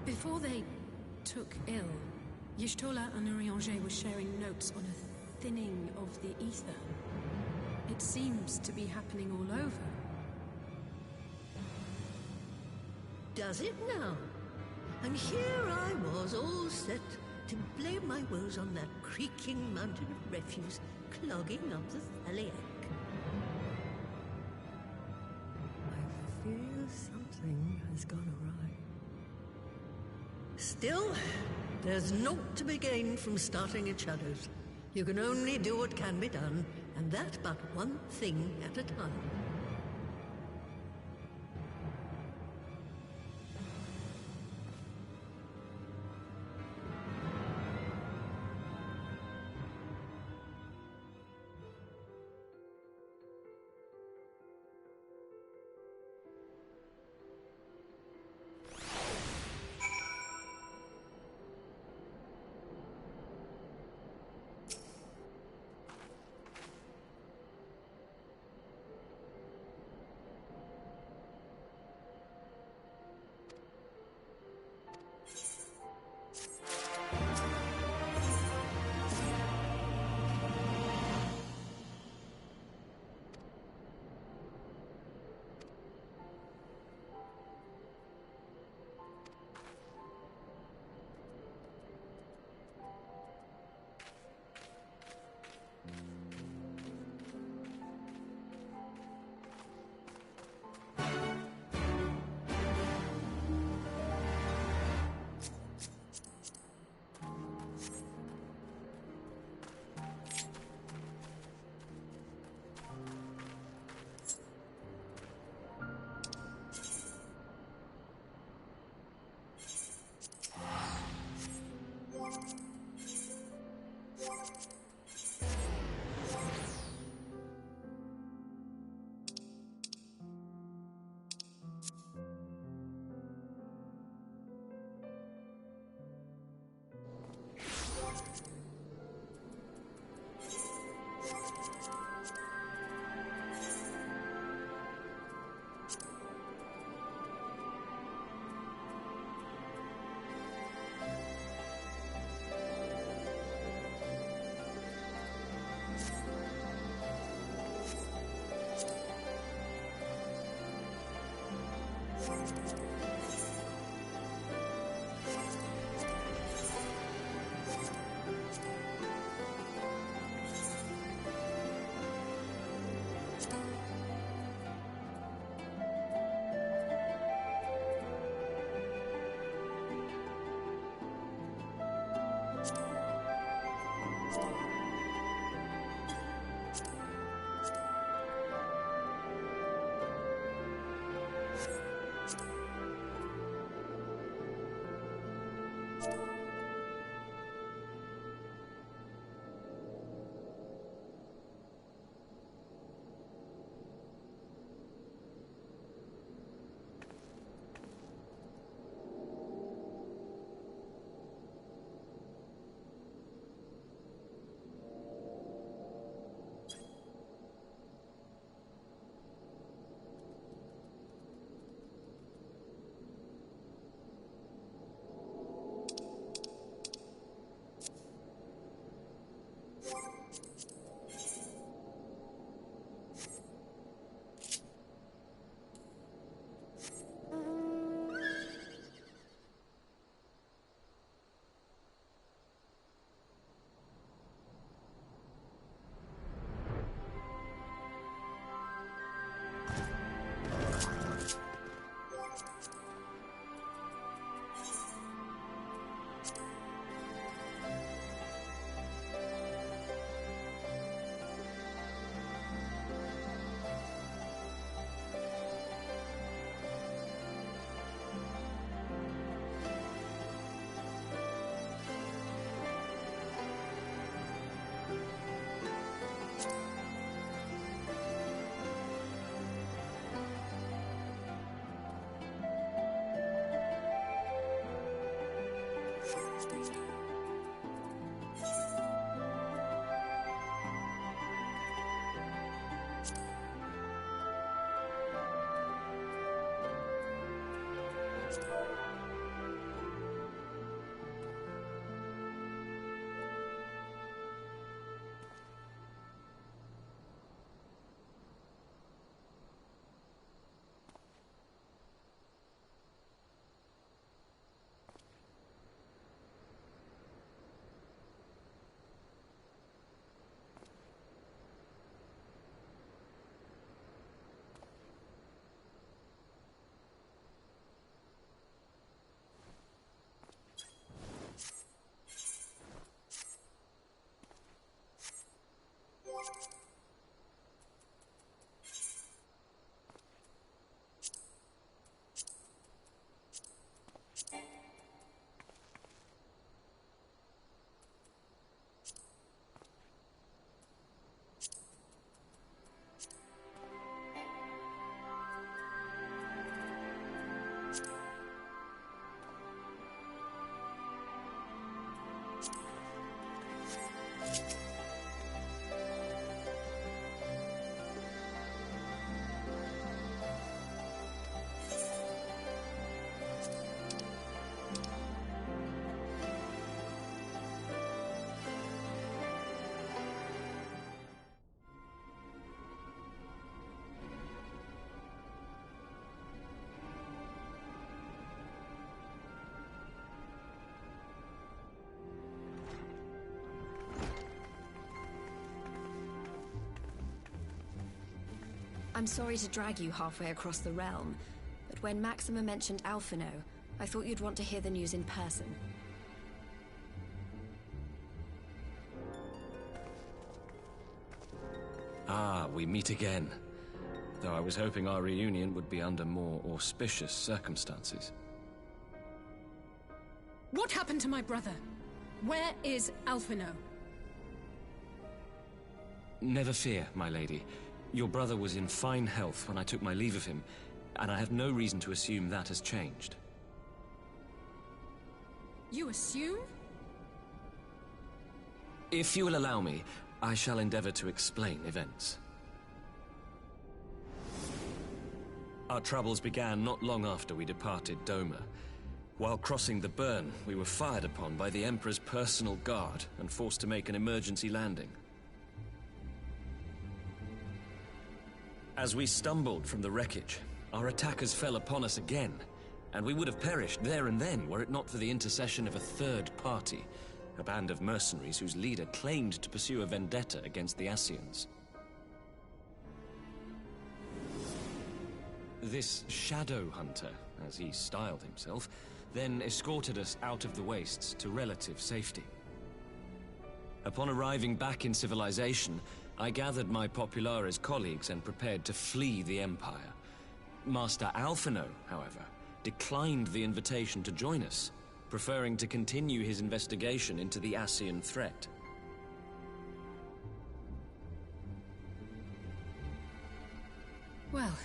G: Before they took ill, Y'shtola and Urianger were sharing notes on a thinning of the ether. It seems to be happening all over.
P: Does it now? And here I was, all set to blame my woes on that creaking mountain of refuse clogging up the Thaliac. I fear something has gone awry. Still, there's naught to be gained from starting at shadows. You can only do what can be done, and that but one thing at a time.
J: I'm sorry to drag you halfway across the realm, but when Maxima mentioned Alphino, I thought you'd want to hear the news in person.
K: Ah, we meet again. Though I was hoping our reunion would be under more auspicious circumstances.
G: What happened to my brother? Where is Alphino?
K: Never fear, my lady. Your brother was in fine health when I took my leave of him, and I have no reason to assume that has changed.
G: You assume?
K: If you will allow me, I shall endeavor to explain events. Our troubles began not long after we departed Doma. While crossing the burn, we were fired upon by the Emperor's personal guard and forced to make an emergency landing. As we stumbled from the wreckage, our attackers fell upon us again, and we would have perished there and then were it not for the intercession of a third party, a band of mercenaries whose leader claimed to pursue a vendetta against the Ascians. This shadow hunter, as he styled himself, then escorted us out of the wastes to relative safety. Upon arriving back in civilization, I gathered my Populares colleagues and prepared to flee the Empire. Master Alphino, however, declined the invitation to join us, preferring to continue his investigation into the Ascian threat.
G: Well,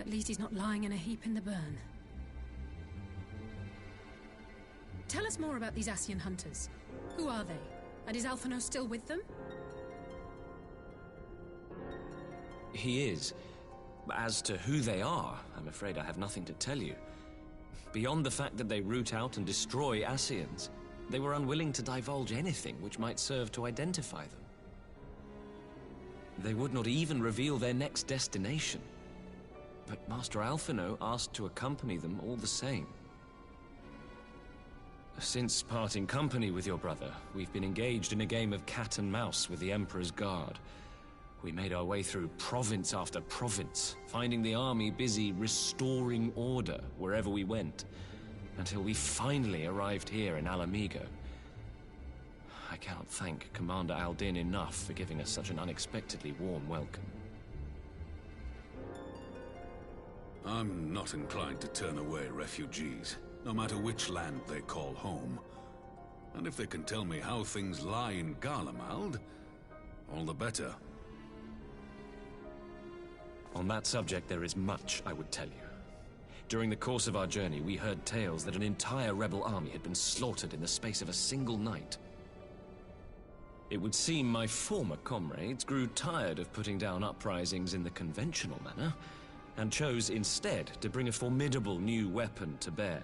G: at least he's not lying in a heap in the burn. Tell us more about these Ascian hunters. Who are they? And is Alphino still with them?
K: He is. As to who they are, I'm afraid I have nothing to tell you. Beyond the fact that they root out and destroy Ascians, they were unwilling to divulge anything which might serve to identify them. They would not even reveal their next destination. But Master Alphino asked to accompany them all the same. Since parting company with your brother, we've been engaged in a game of cat and mouse with the Emperor's guard. We made our way through province after province, finding the army busy restoring order wherever we went, until we finally arrived here in Alamigo. I cannot thank Commander Aldin enough for giving us such an unexpectedly warm welcome.
C: I'm not inclined to turn away refugees, no matter which land they call home. And if they can tell me how things lie in Garlemald, all the better.
K: On that subject, there is much I would tell you. During the course of our journey, we heard tales that an entire rebel army had been slaughtered in the space of a single night. It would seem my former comrades grew tired of putting down uprisings in the conventional manner, and chose instead to bring a formidable new weapon to bear.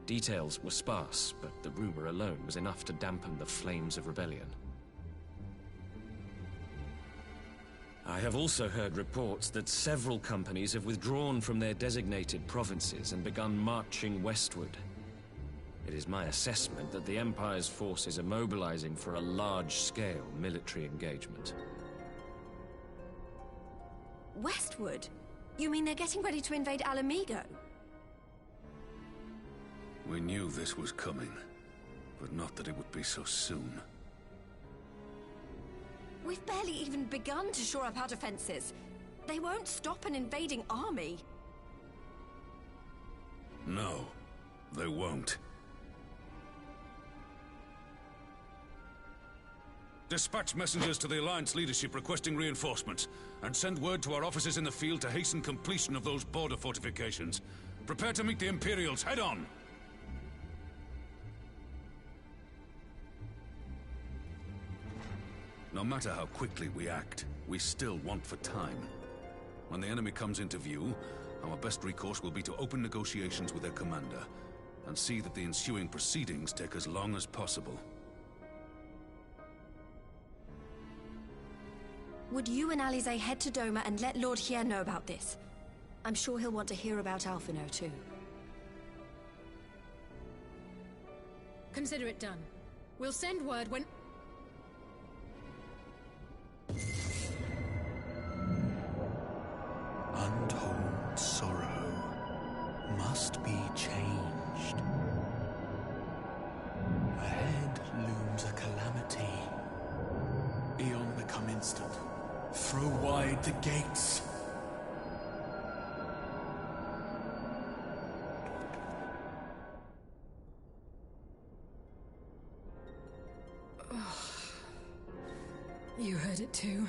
K: Details were sparse, but the rumor alone was enough to dampen the flames of rebellion. I have also heard reports that several companies have withdrawn from their designated provinces and begun marching westward. It is my assessment that the Empire's forces are mobilizing for a large-scale military engagement.
J: Westward? You mean they're getting ready to invade Alamigo?
C: We knew this was coming, but not that it would be so soon.
J: We've barely even begun to shore up our defenses. They won't stop an invading army.
C: No, they won't. Dispatch messengers to the Alliance leadership requesting reinforcements, and send word to our officers in the field to hasten completion of those border fortifications. Prepare to meet the Imperials head-on! No matter how quickly we act, we still want for time. When the enemy comes into view, our best recourse will be to open negotiations with their commander, and see that the ensuing proceedings take as long as possible.
J: Would you and Alize head to Doma and let Lord Hien know about this? I'm sure he'll want to hear about Alphino too.
G: Consider it done. We'll send word when...
Q: instant. Throw wide the gates.
G: You heard it too.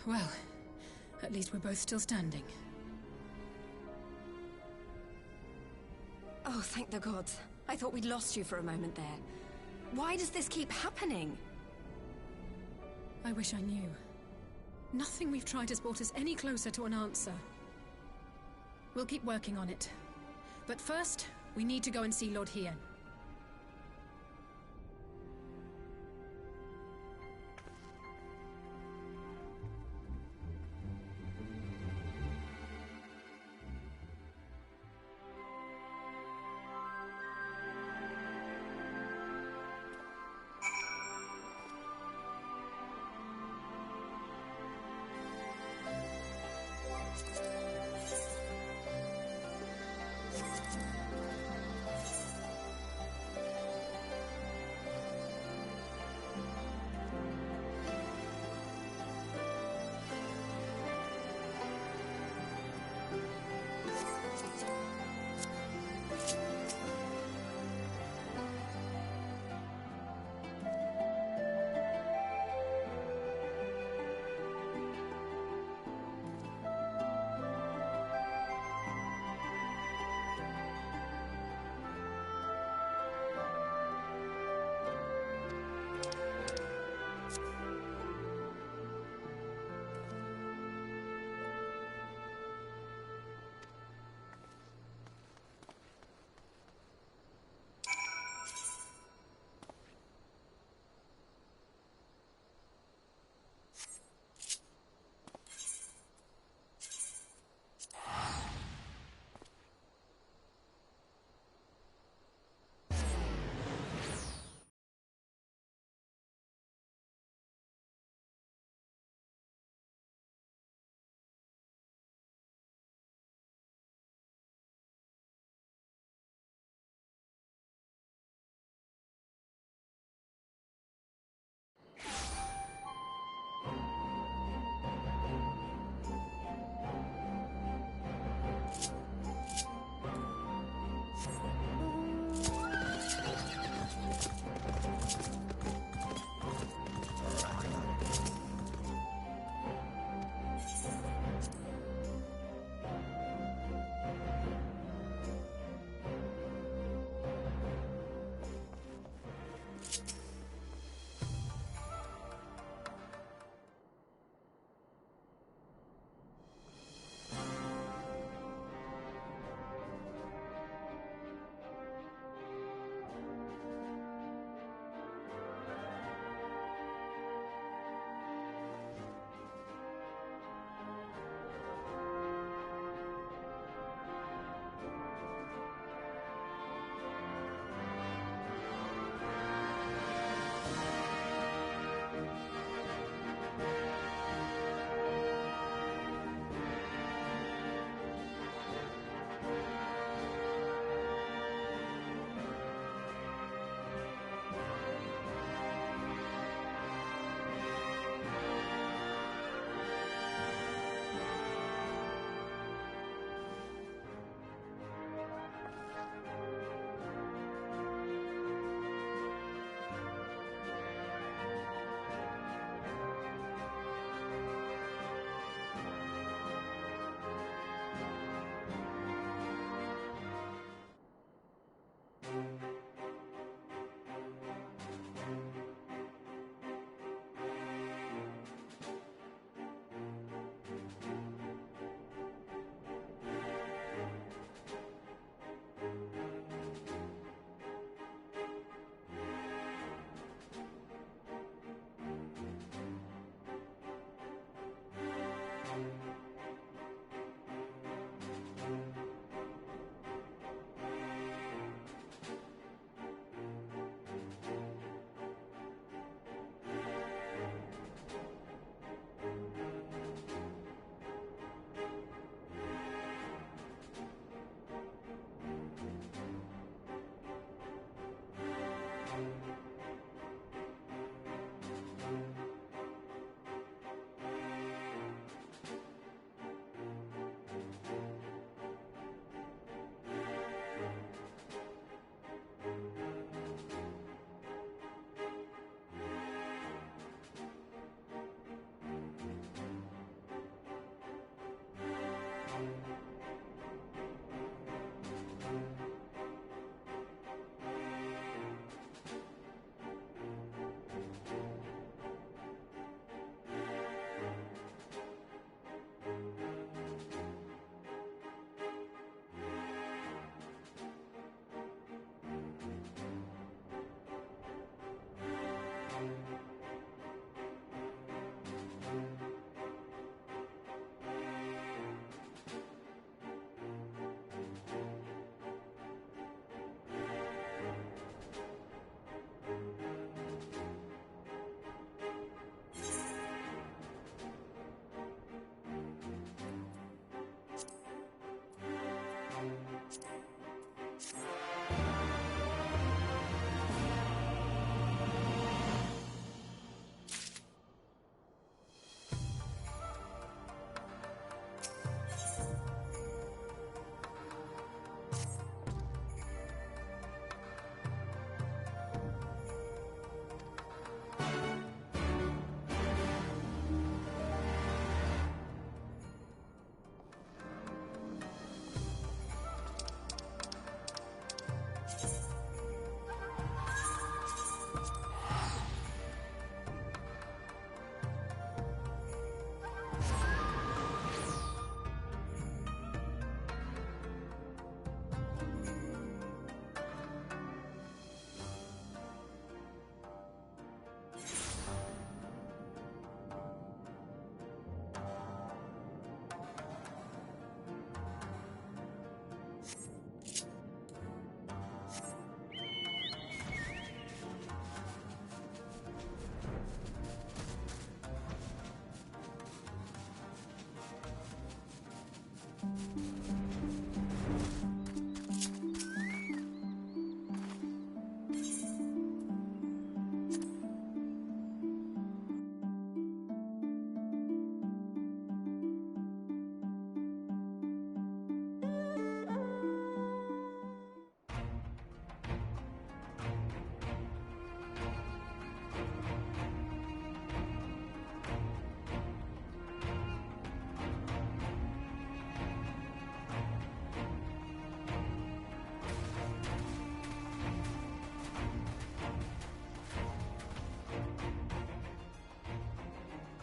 G: Well, at least we're both still standing.
J: Oh, thank the gods. I thought we'd lost you for a moment there. Why does this keep happening?
G: I wish I knew. Nothing we've tried has brought us any closer to an answer. We'll keep working on it. But first, we need to go and see Lord Hien.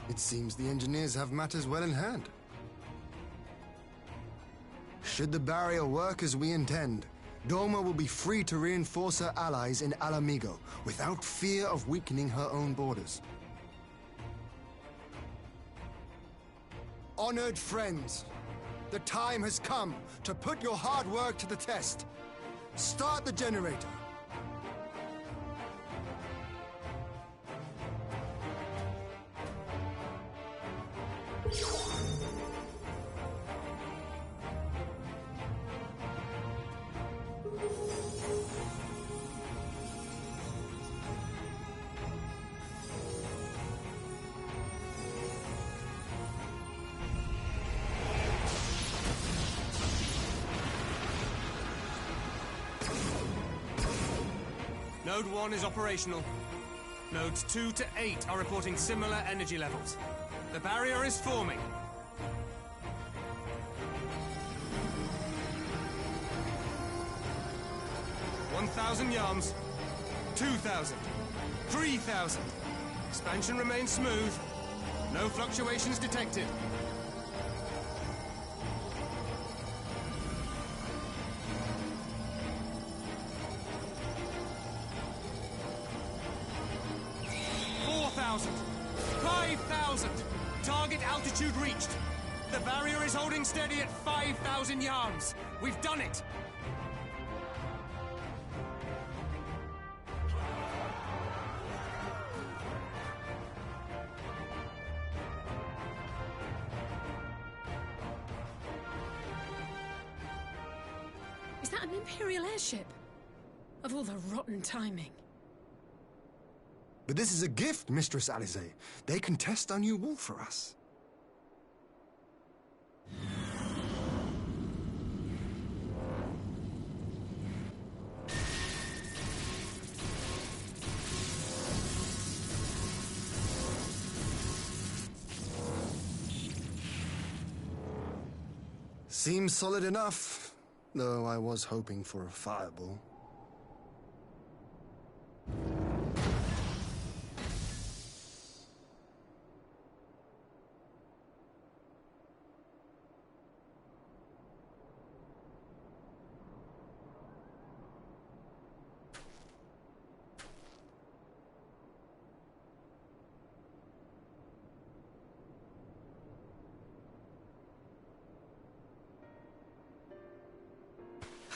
E: It seems the engineers have matters well in hand. Should the barrier work as we intend, Doma will be free to reinforce her allies in Alamigo without fear of weakening her own borders. Honored friends, the time has come to put your hard work to the test. Start the generator.
I: Node 1 is operational. Nodes 2 to 8 are reporting similar energy levels. The barrier is forming. $1,000 yards. 2,000. 3,000. Expansion remains smooth. No fluctuations detected. Target altitude reached. The barrier is holding steady at 5,000 yards. We've done it!
G: Is that an Imperial airship? Of all the rotten timing.
E: But this is a gift, Mistress Alize. They can test our new wall for us. Seems solid enough, though I was hoping for a fireball.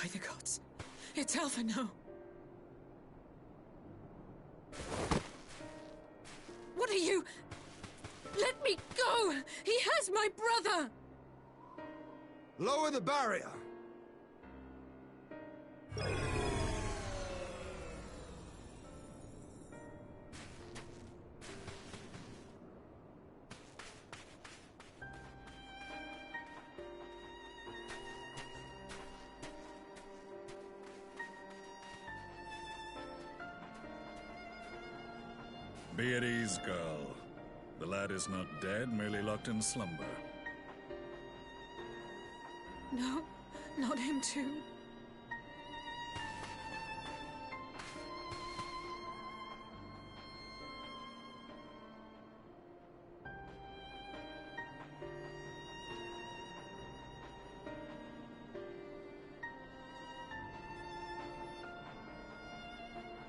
G: By the gods, it's Alphino. What are you? Let me go! He has my brother!
E: Lower the barrier!
R: Be at ease, girl. The lad is not dead, merely locked in slumber.
G: No, not him too.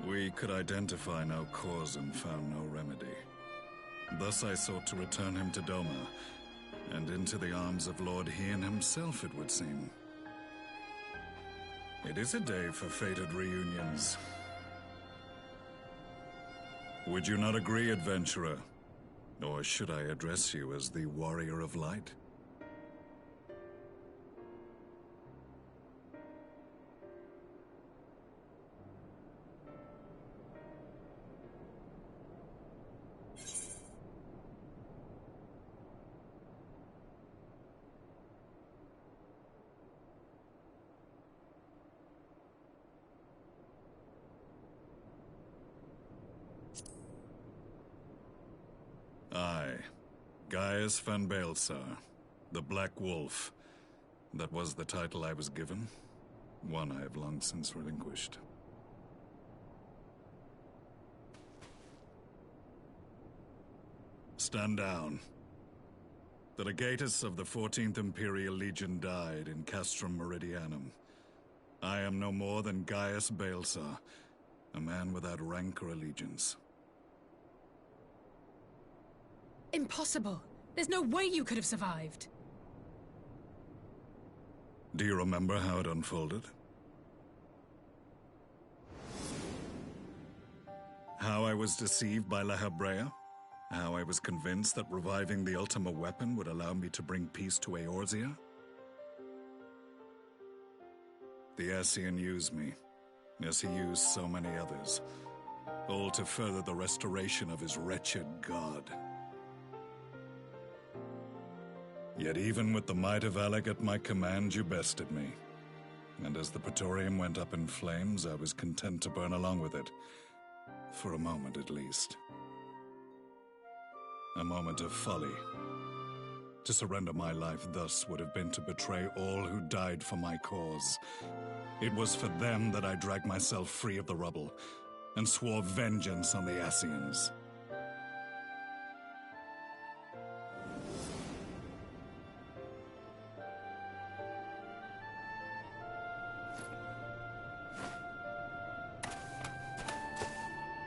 R: We could identify no cause and found no remedy. Thus I sought to return him to Doma, and into the arms of Lord Hien himself, it would seem. It is a day for fated reunions. Would you not agree, adventurer? Or should I address you as the Warrior of Light? Aye. Gaius van Baelsar, the Black Wolf. That was the title I was given. One I have long since relinquished. Stand down. The legatus of the 14th Imperial Legion died in Castrum Meridianum. I am no more than Gaius Baelsar, a man without rank or allegiance.
G: Impossible! There's no way you could have survived!
R: Do you remember how it unfolded? How I was deceived by La Habrea? How I was convinced that reviving the Ultima weapon would allow me to bring peace to Eorzea? The Ascian used me, as he used so many others, all to further the restoration of his wretched god. Yet even with the might of Alec at my command, you bested me. And as the Praetorium went up in flames, I was content to burn along with it. For a moment at least. A moment of folly. To surrender my life thus would have been to betray all who died for my cause. It was for them that I dragged myself free of the rubble, and swore vengeance on the Ascians.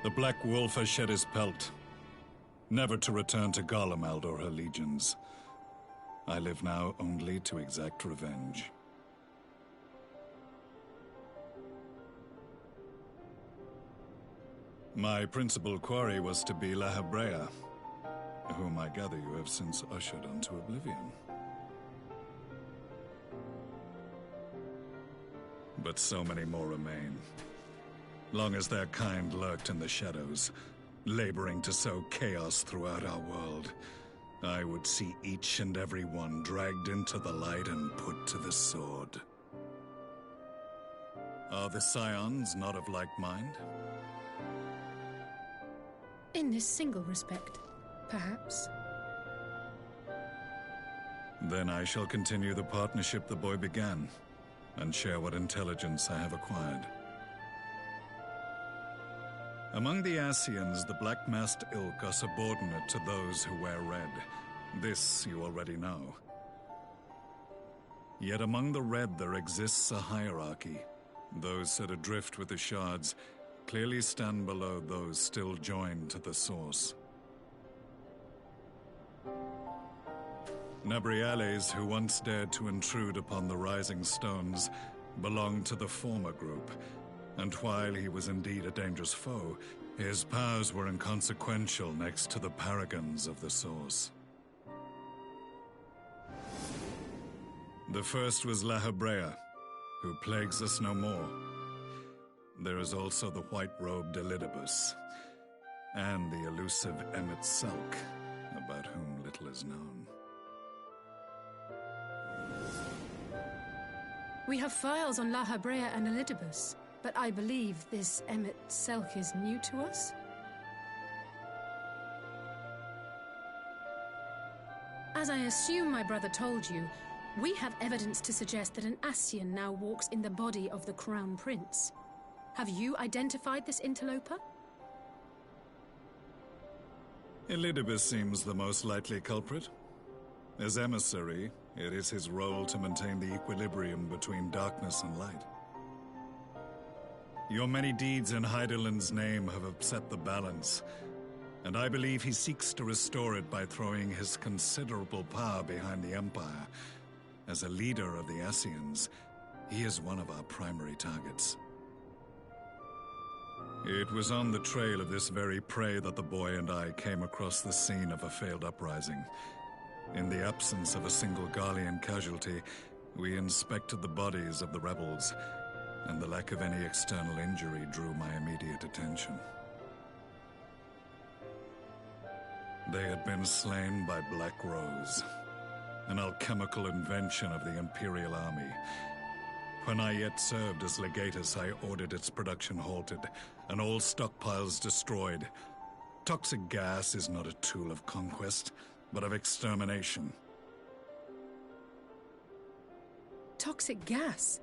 R: The Black Wolf has shed his pelt, never to return to Garlemald or her legions. I live now only to exact revenge. My principal quarry was to be La Habrea, whom I gather you have since ushered onto oblivion. But so many more remain. Long as their kind lurked in the shadows, laboring to sow chaos throughout our world, I would see each and every one dragged into the light and put to the sword. Are the Scions not of like mind?
G: In this single respect, perhaps.
R: Then I shall continue the partnership the boy began, and share what intelligence I have acquired. Among the Ascians, the Black-Masked Ilk are subordinate to those who wear red. This you already know. Yet among the Red there exists a hierarchy. Those set adrift with the shards clearly stand below those still joined to the Source. Nabriales, who once dared to intrude upon the Rising Stones, belonged to the former group, and while he was indeed a dangerous foe, his powers were inconsequential next to the paragons of the Source. The first was La Habrea, who plagues us no more. There is also the white-robed Elidibus, and the elusive Emmett Selk, about whom little is known.
G: We have files on La Habrea and Elidibus, but I believe this Emmett Selk is new to us? As I assume my brother told you, we have evidence to suggest that an Ascian now walks in the body of the Crown Prince. Have you identified this interloper?
R: Elidibus seems the most likely culprit. As emissary, it is his role to maintain the equilibrium between darkness and light. Your many deeds in Hydaelyn's name have upset the balance, and I believe he seeks to restore it by throwing his considerable power behind the Empire. As a leader of the Ascians, he is one of our primary targets. It was on the trail of this very prey that the boy and I came across the scene of a failed uprising. In the absence of a single Garlean casualty, we inspected the bodies of the rebels, and the lack of any external injury drew my immediate attention. They had been slain by Black Rose, an alchemical invention of the Imperial Army. When I yet served as legatus, I ordered its production halted, and all stockpiles destroyed. Toxic gas is not a tool of conquest, but of extermination.
G: Toxic gas?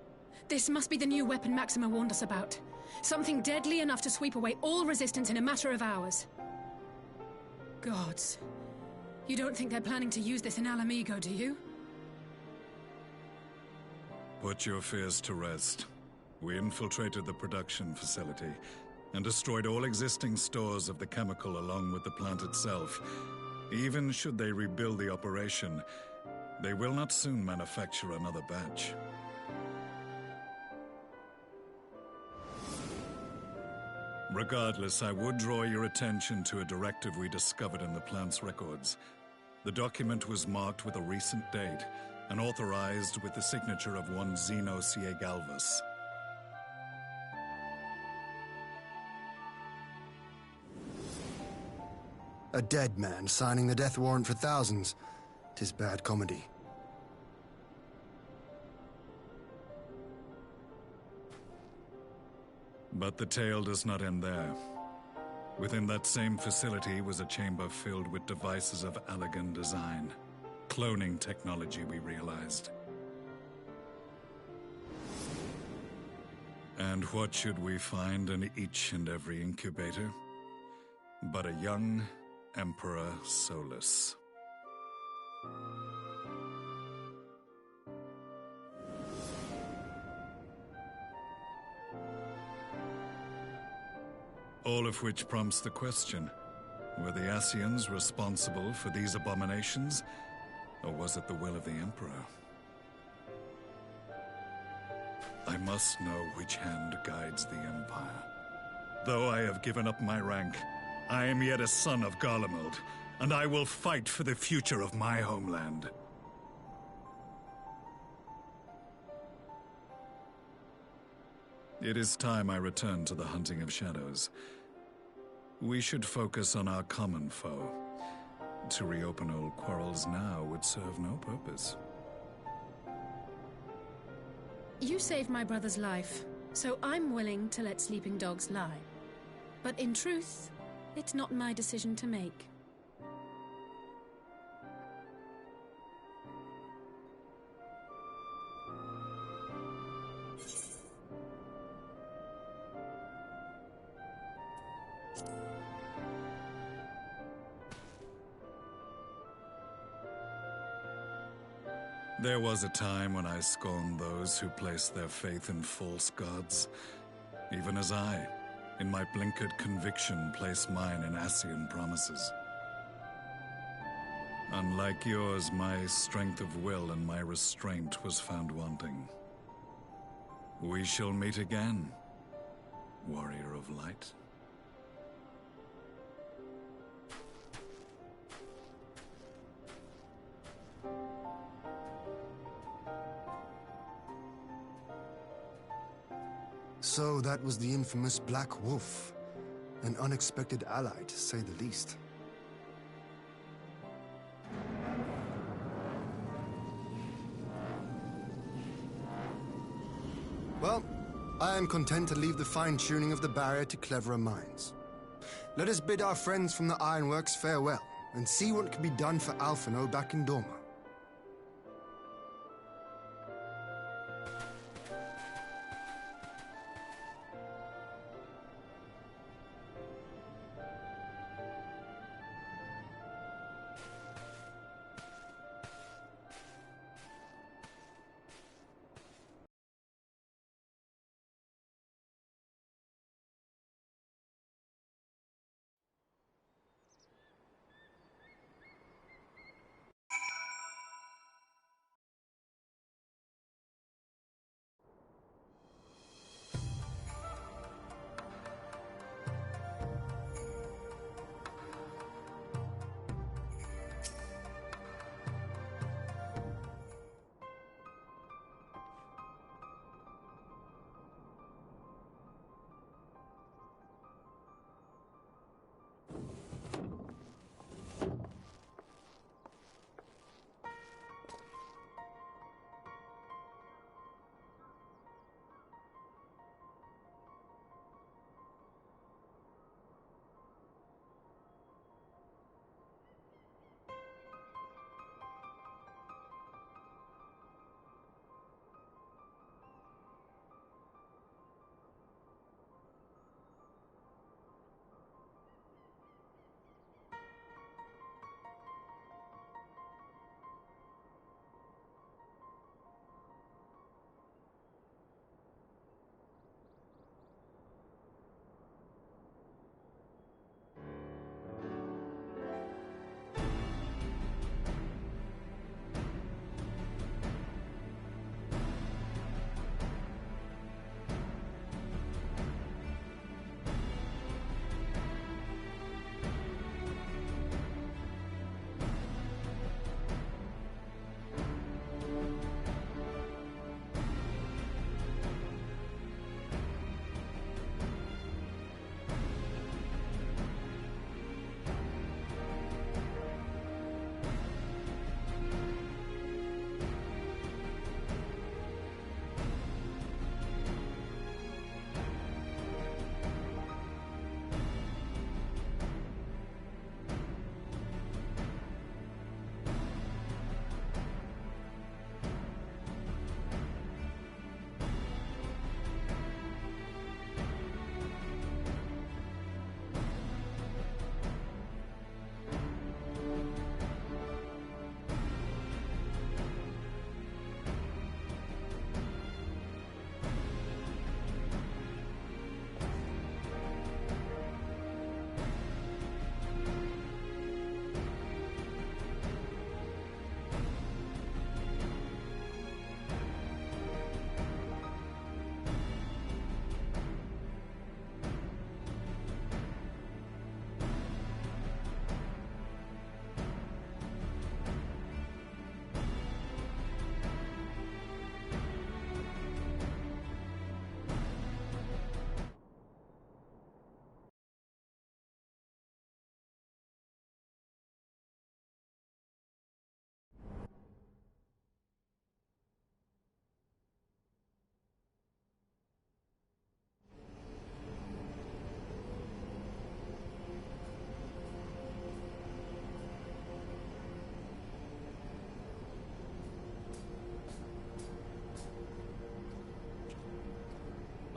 G: This must be the new weapon Maxima warned us about. Something deadly enough to sweep away all resistance in a matter of hours. Gods, You don't think they're planning to use this in Alamigo, do you?
R: Put your fears to rest. We infiltrated the production facility and destroyed all existing stores of the chemical along with the plant itself. Even should they rebuild the operation, they will not soon manufacture another batch. Regardless, I would draw your attention to a directive we discovered in the plant's records. The document was marked with a recent date and authorized with the signature of one Zeno Galvus.
E: A dead man signing the death warrant for thousands. 'Tis bad comedy.
R: But the tale does not end there. Within that same facility was a chamber filled with devices of elegant design. Cloning technology, we realized. And what should we find in each and every incubator? But a young Emperor Solus. All of which prompts the question, were the Ascians responsible for these abominations, or was it the will of the Emperor? I must know which hand guides the Empire. Though I have given up my rank, I am yet a son of Garlemald, and I will fight for the future of my homeland. It is time I return to the hunting of shadows. We should focus on our common foe. To reopen old quarrels now would serve no purpose.
G: You saved my brother's life, so I'm willing to let sleeping dogs lie. But in truth, it's not my decision to make.
R: There was a time when I scorned those who placed their faith in false gods, even as I, in my blinkered conviction, place mine in Ascian promises. Unlike yours, my strength of will and my restraint was found wanting. We shall meet again, warrior of light.
E: So that was the infamous Black Wolf. An unexpected ally, to say the least. Well, I am content to leave the fine-tuning of the barrier to cleverer minds. Let us bid our friends from the Ironworks farewell, and see what can be done for Alphino back in Dorma.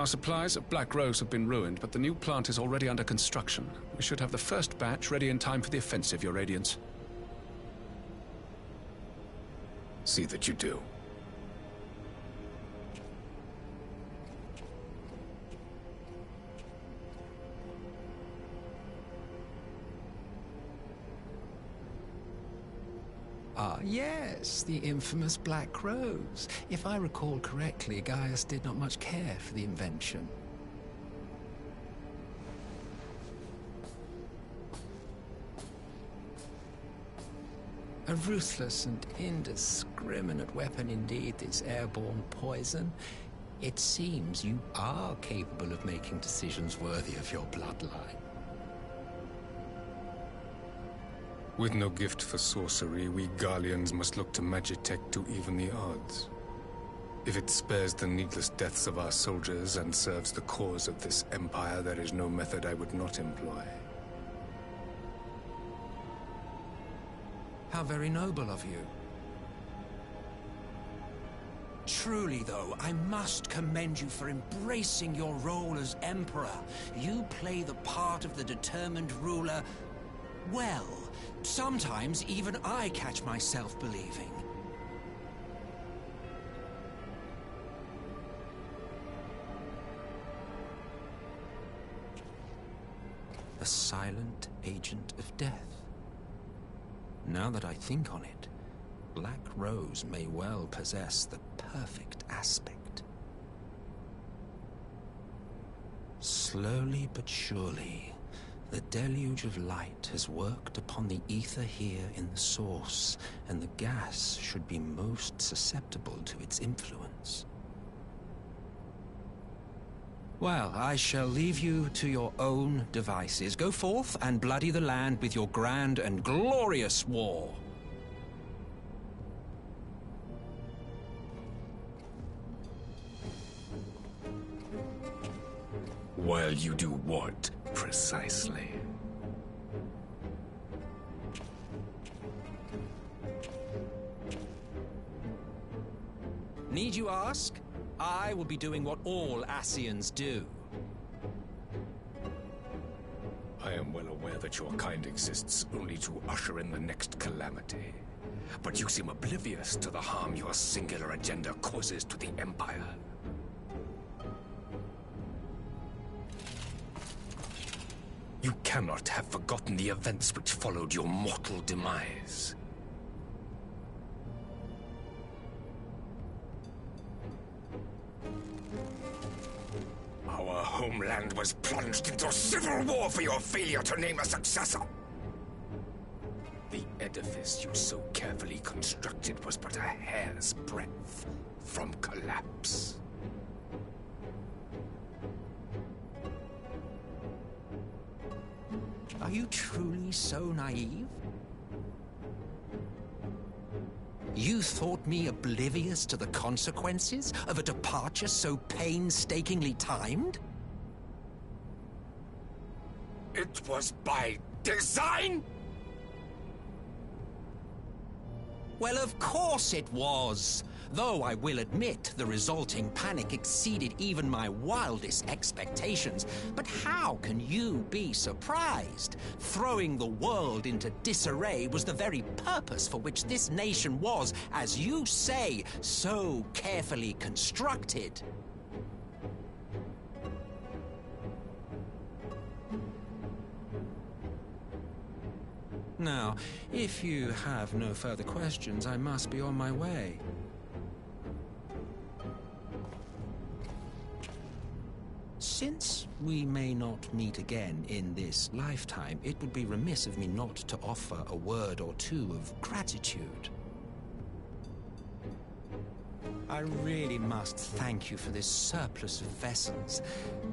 S: Our supplies at Black Rose have been ruined, but the new plant is already under construction. We should have the first batch ready in time for the offensive, Your Radiance.
N: See that you do.
T: Ah, yes, the infamous Black Rose. If I recall correctly, Gaius did not much care for the invention. A ruthless and indiscriminate weapon indeed, this airborne poison. It seems you are capable of making decisions worthy of your bloodline.
N: With no gift for sorcery, we Garleans must look to Magitech to even the odds. If it spares the needless deaths of our soldiers and serves the cause of this empire, there is no method I would not employ.
T: How very noble of you.
M: Truly, though, I must commend you for embracing your role as Emperor. You play the part of the determined ruler well. Sometimes even I catch myself believing.
T: A silent agent of death. Now that I think on it, Black Rose may well possess the perfect aspect. Slowly but surely, the deluge of light has worked upon the ether here in the source, and the gas should be most susceptible to its influence. Well, I shall leave you to your own devices. Go forth and bloody the land with your grand and glorious war.
N: While you do what, precisely?
M: Need you ask? I will be doing what all Ascians do.
N: I am well aware that your kind exists only to usher in the next calamity. But you seem oblivious to the harm your singular agenda causes to the Empire. You cannot have forgotten the events which followed your mortal demise. Our homeland was plunged into civil war for your failure to name a successor. The edifice you so carefully constructed was but a hair's breadth from collapse.
M: Are you truly so naive? You thought me oblivious to the consequences of a departure so painstakingly timed?
N: It was by design?
M: Well, of course it was. Though I will admit the resulting panic exceeded even my wildest expectations. But how can you be surprised? Throwing the world into disarray was the very purpose for which this nation was, as you say, so carefully constructed.
T: Now, if you have no further questions, I must be on my way. Since we may not meet again in this lifetime, it would be remiss of me not to offer a word or two of gratitude. I really must thank you for this surplus of vessels.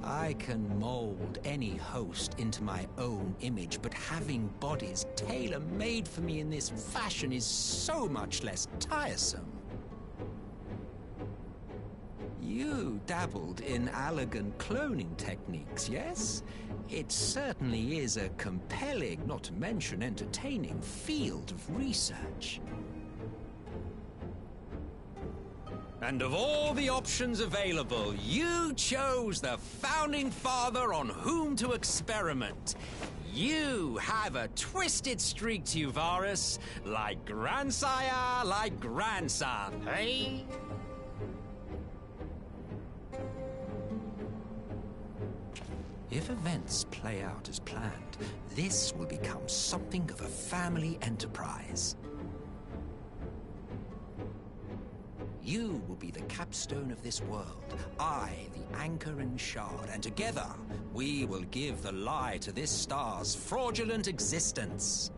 T: I can mold any host into my own image, but having bodies tailor-made for me in this fashion is so much less tiresome. You dabbled in elegant cloning techniques, yes? It certainly is a compelling, not to mention entertaining, field of research. And of all the options available, you chose the Founding Father on whom to experiment. You have a twisted streak to you, Varus, like grandsire, like grandson, hey? If events play out as planned, this will become something of a family enterprise. You will be the capstone of this world, I the anchor and shard, and together we will give the lie to this star's fraudulent existence.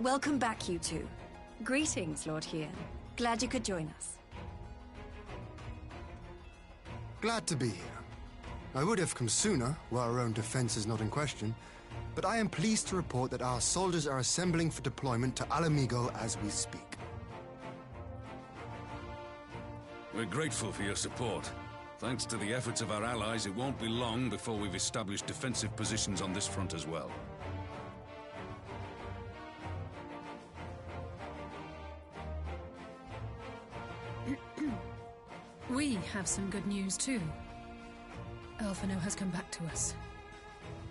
J: Welcome back, you two. Greetings, Lord Hien. Glad you could join us.
E: Glad to be here. I would have come sooner, while our own defense is not in question, but I am pleased to report that our soldiers are assembling for deployment to Alamigo as we speak.
C: We're grateful for your support. Thanks to the efforts of our allies, it won't be long before we've established defensive positions on this front as well.
G: We have some good news too. Alphino has come back to us.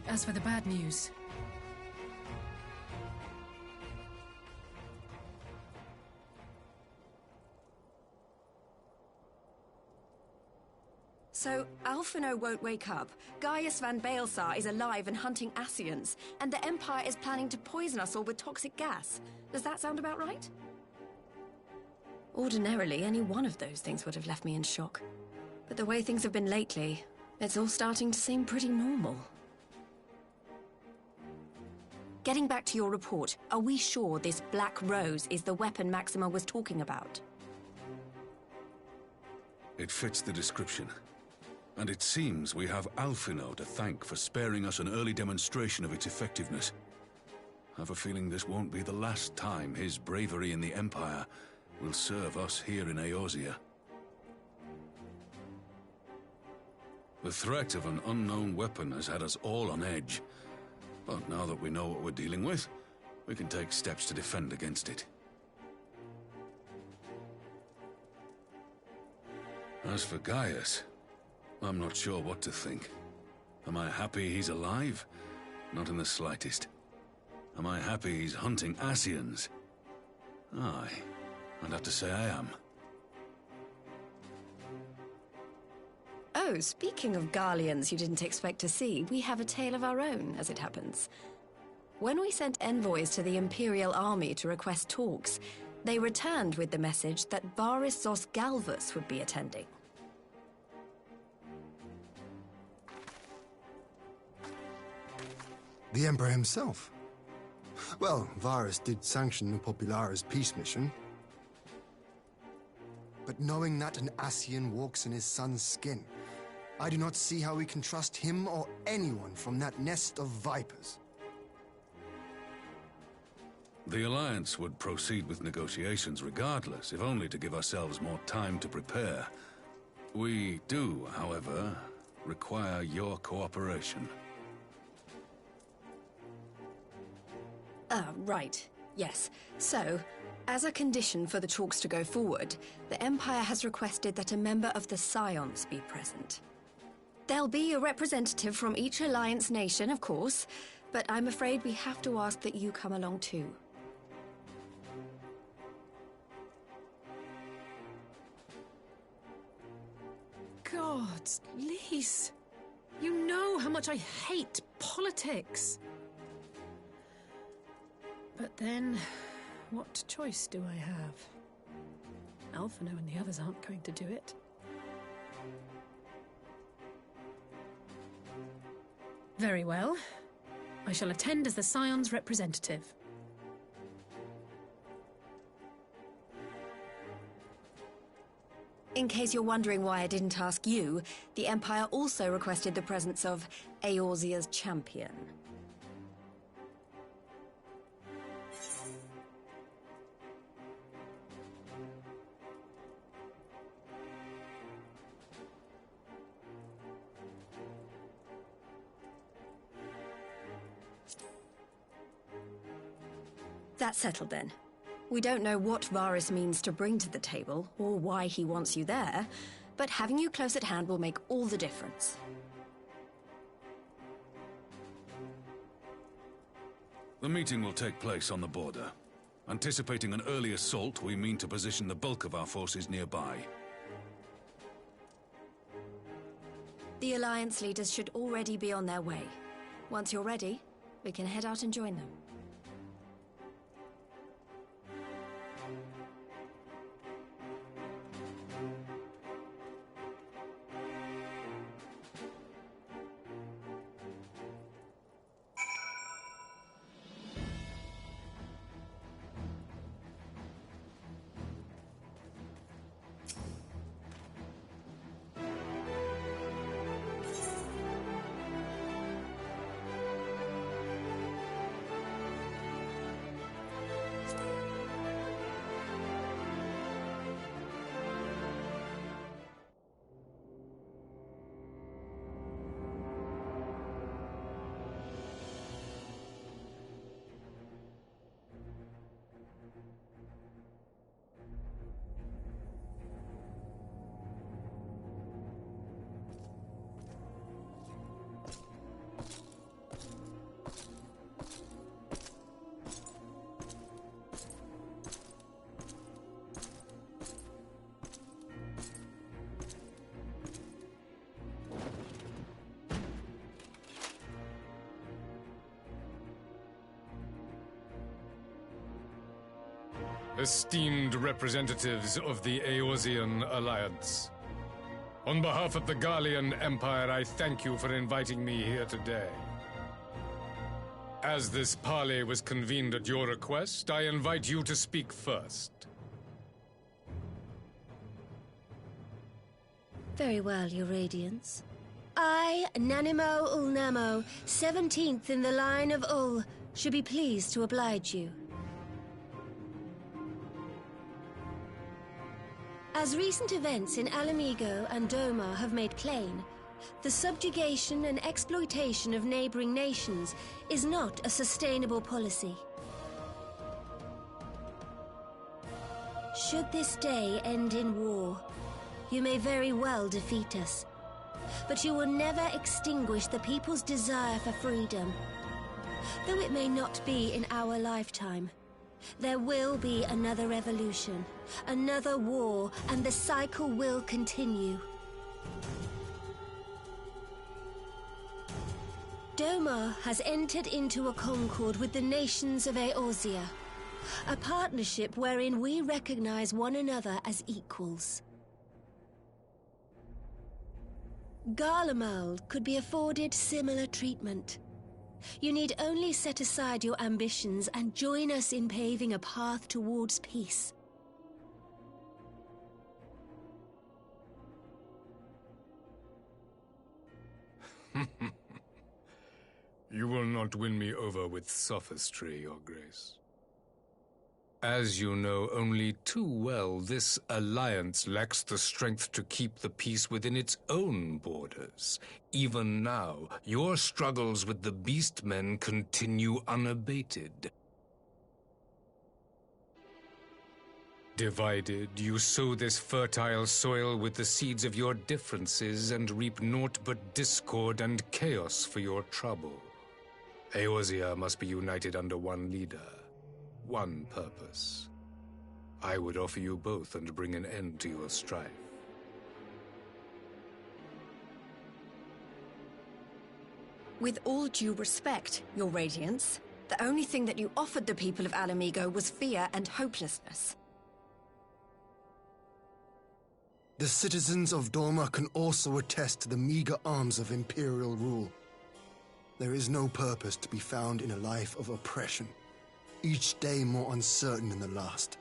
G: As for the bad news...
J: So, Alphino won't wake up, Gaius van Baelsar is alive and hunting Ascians, and the Empire is planning to poison us all with toxic gas. Does that sound about right? Ordinarily, any one of those things would have left me in shock. But the way things have been lately, it's all starting to seem pretty normal. Getting back to your report, are we sure this Black Rose is the weapon Maxima was talking about?
C: It fits the description. And it seems we have Alphino to thank for sparing us an early demonstration of its effectiveness. I have a feeling this won't be the last time his bravery in the Empire will serve us here in Eorzea. The threat of an unknown weapon has had us all on edge. But now that we know what we're dealing with, we can take steps to defend against it. As for Gaius, I'm not sure what to think. Am I happy he's alive? Not in the slightest. Am I happy he's hunting Ascians? Aye, I'd have to say I am.
J: Oh, speaking of Garleans you didn't expect to see, we have a tale of our own, as it happens. When we sent envoys to the Imperial Army to request talks, they returned with the message that Varys Zos Galvus would be attending.
E: The Emperor himself. Well, Varys did sanction the Popularis peace mission. But knowing that an Ascian walks in his son's skin, I do not see how we can trust him or anyone from that nest of vipers.
C: The Alliance would proceed with negotiations regardless, if only to give ourselves more time to prepare. We do, however, require your cooperation.
J: Right. Yes. So, as a condition for the talks to go forward, the Empire has requested that a member of the Scions be present. There'll be a representative from each Alliance nation, of course, but I'm afraid we have to ask that you come along too.
G: God, Lise, you know how much I hate politics. But then, what choice do I have? Alphino and the others aren't going to do it. Very well. I shall attend as the Scion's representative.
J: In case you're wondering why I didn't ask you, the Empire also requested the presence of Eorzea's champion. That's settled then. We don't know what Varys means to bring to the table, or why he wants you there, but having you close at hand will make all the difference.
C: The meeting will take place on the border. Anticipating an early assault, we mean to position the bulk of our forces nearby.
J: The Alliance leaders should already be on their way. Once you're ready, we can head out and join them.
N: Esteemed representatives of the Eorzean Alliance, on behalf of the Garlean Empire, I thank you for inviting me here today. As this parley was convened at your request, I invite you to speak first.
A: Very well, Your Radiance. I, Nanimo Ulnamo, 17th in the line of Ul, should be pleased to oblige you. As recent events in Alamigo and Doma have made plain, the subjugation and exploitation of neighboring nations is not a sustainable policy. Should this day end in war, you may very well defeat us, but you will never extinguish the people's desire for freedom. Though it may not be in our lifetime, there will be another revolution, another war, and the cycle will continue. Doma has entered into a concord with the nations of Eorzea, a partnership wherein we recognize one another as equals. Garlemald could be afforded similar treatment. You need only set aside your ambitions and join us in paving a path towards peace.
N: You will not win me over with sophistry, Your Grace. As you know only too well, this alliance lacks the strength to keep the peace within its own borders. Even now, your struggles with the Beastmen continue unabated. Divided, you sow this fertile soil with the seeds of your differences and reap naught but discord and chaos for your trouble. Eorzea must be united under one leader. One purpose. I would offer you both and bring an end to your strife.
J: With all due respect, Your Radiance, the only thing that you offered the people of Alamigo was fear and hopelessness.
E: The citizens of Doma can also attest to the meager arms of Imperial rule. There is no purpose to be found in a life of oppression, each day more uncertain than the last.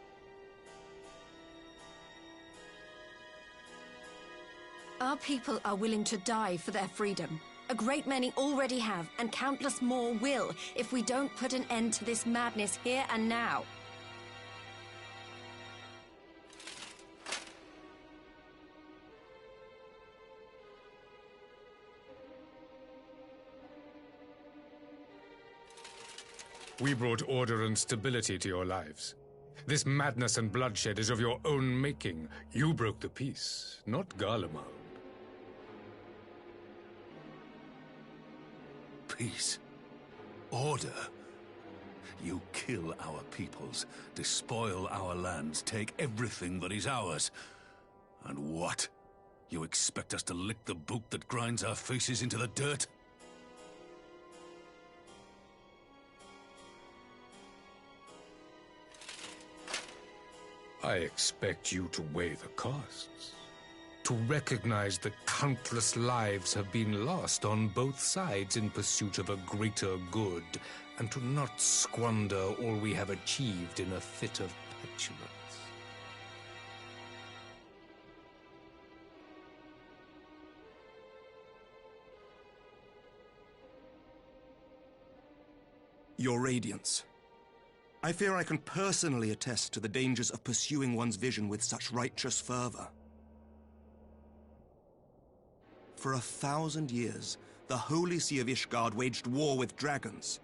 J: Our people are willing to die for their freedom. A great many already have, and countless more will, if we don't put an end to this madness here and now.
N: We brought order and stability to your lives. This madness and bloodshed is of your own making. You broke the peace, not Garlemald.
C: Peace. Order. You kill our peoples, despoil our lands, take everything that is ours. And what? You expect us to lick the boot that grinds our faces into the dirt?
N: I expect you to weigh the costs. To recognize that countless lives have been lost on both sides in pursuit of a greater good, and to not squander all we have achieved in a fit of petulance.
F: Your Radiance, I fear I can personally attest to the dangers of pursuing one's vision with such righteous fervor. For 1,000 years, the Holy See of Ishgard waged war with dragons.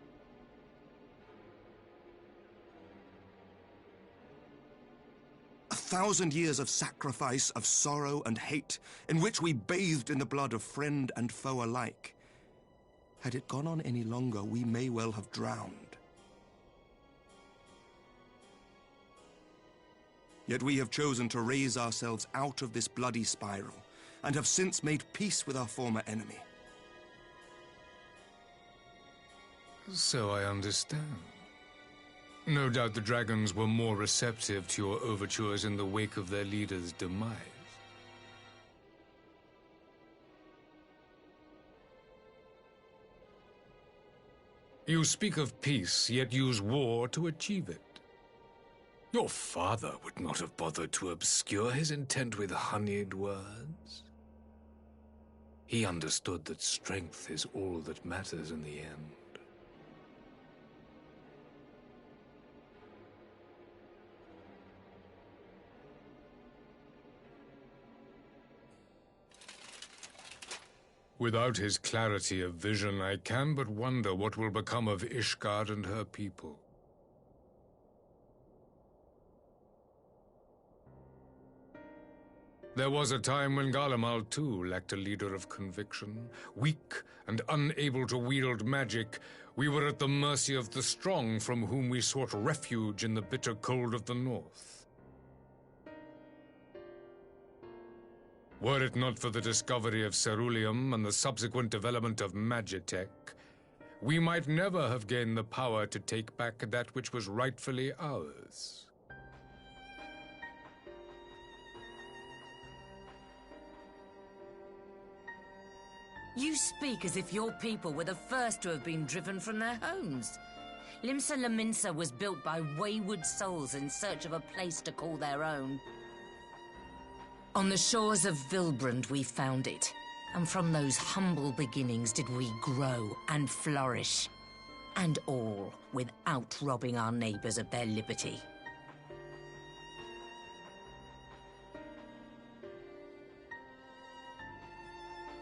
F: A 1,000 years of sacrifice, of sorrow and hate, in which we bathed in the blood of friend and foe alike. Had it gone on any longer, we may well have drowned. Yet we have chosen to raise ourselves out of this bloody spiral, and have since made peace with our former enemy.
N: So I understand. No doubt the dragons were more receptive to your overtures in the wake of their leader's demise. You speak of peace, yet use war to achieve it. Your father would not have bothered to obscure his intent with honeyed words. He understood that strength is all that matters in the end. Without his clarity of vision, I can but wonder what will become of Ishgard and her people. There was a time when Garlemald too lacked a leader of conviction. Weak and unable to wield magic, we were at the mercy of the strong from whom we sought refuge in the bitter cold of the north. Were it not for the discovery of ceruleum and the subsequent development of Magitech, we might never have gained the power to take back that which was rightfully ours.
H: You speak as if your people were the first to have been driven from their homes. Limsa Lominsa was built by wayward souls in search of a place to call their own. On the shores of Vilbrand we found it, and from those humble beginnings did we grow and flourish. And all without robbing our neighbors of their liberty.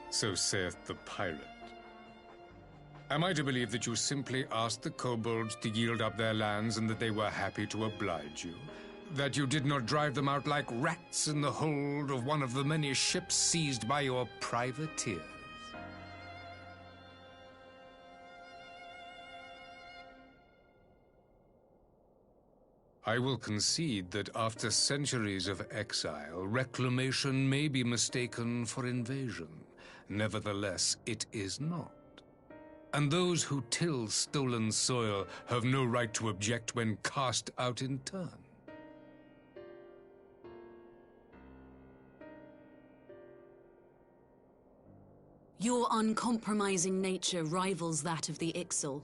N: So saith the pirate. Am I to believe that you simply asked the kobolds to yield up their lands and that they were happy to oblige you? That you did not drive them out like rats in the hold of one of the many ships seized by your privateers? I will concede that after centuries of exile, reclamation may be mistaken for invasion. Nevertheless, it is not. And those who till stolen soil have no right to object when cast out in turn.
D: Your uncompromising nature rivals that of the Ixal.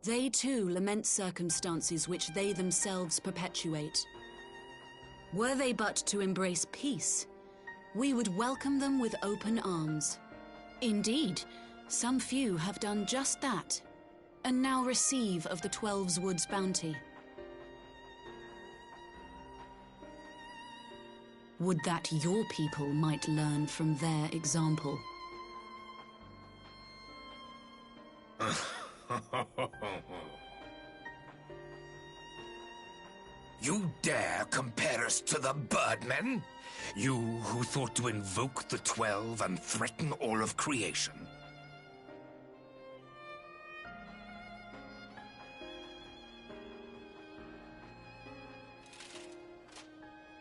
D: They too lament circumstances which they themselves perpetuate. Were they but to embrace peace, we would welcome them with open arms. Indeed, some few have done just that, and now receive of the 12's Wood's bounty. Would that your people might learn from their example.
U: You dare compare us to the Birdmen? You who thought to invoke the 12 and threaten all of creation?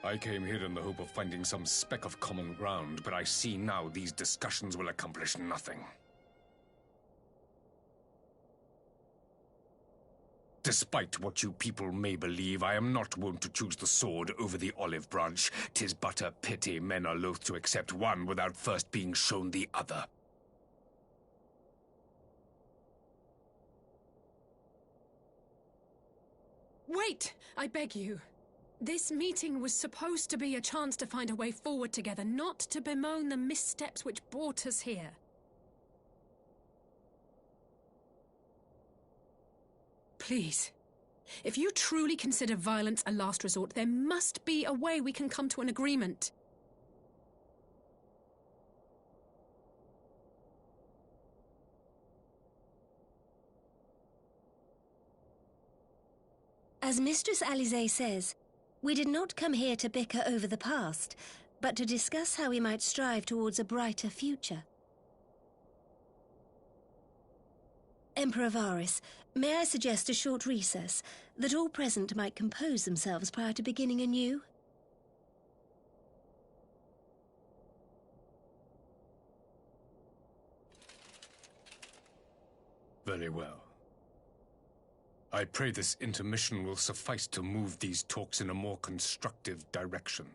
N: I came here in the hope of finding some speck of common ground, but I see now these discussions will accomplish nothing. Despite what you people may believe, I am not wont to choose the sword over the olive branch. 'Tis but a pity men are loath to accept one without first being shown the other.
G: Wait! I beg you. This meeting was supposed to be a chance to find a way forward together, not to bemoan the missteps which brought us here. Please. If you truly consider violence a last resort, there must be a way we can come to an agreement.
A: As Mistress Alisaie says, we did not come here to bicker over the past, but to discuss how we might strive towards a brighter future. Emperor Varys, may I suggest a short recess, that all present might compose themselves prior to beginning anew?
N: Very well. I pray this intermission will suffice to move these talks in a more constructive direction.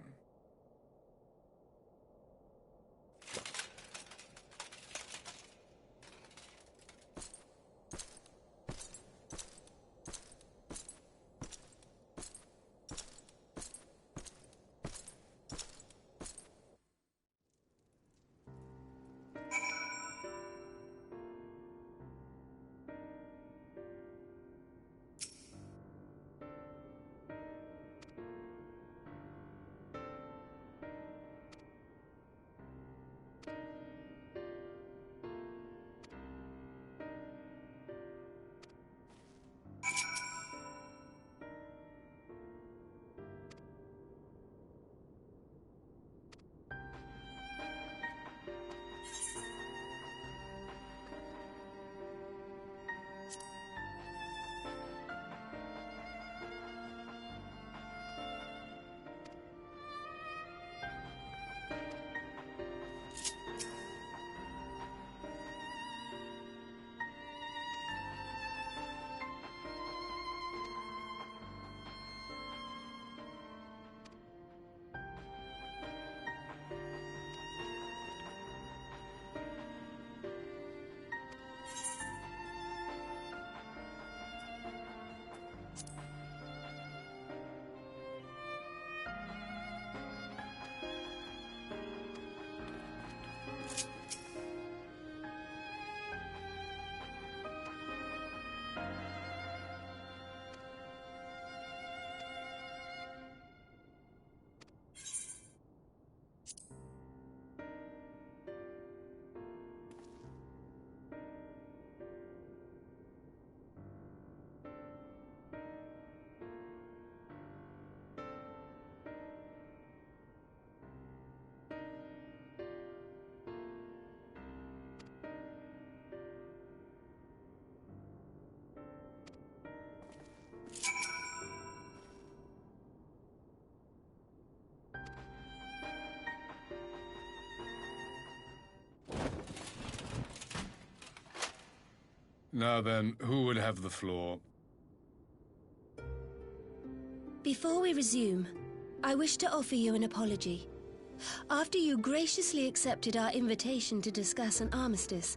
N: Now then, who would have the floor?
A: Before we resume, I wish to offer you an apology. After you graciously accepted our invitation to discuss an armistice,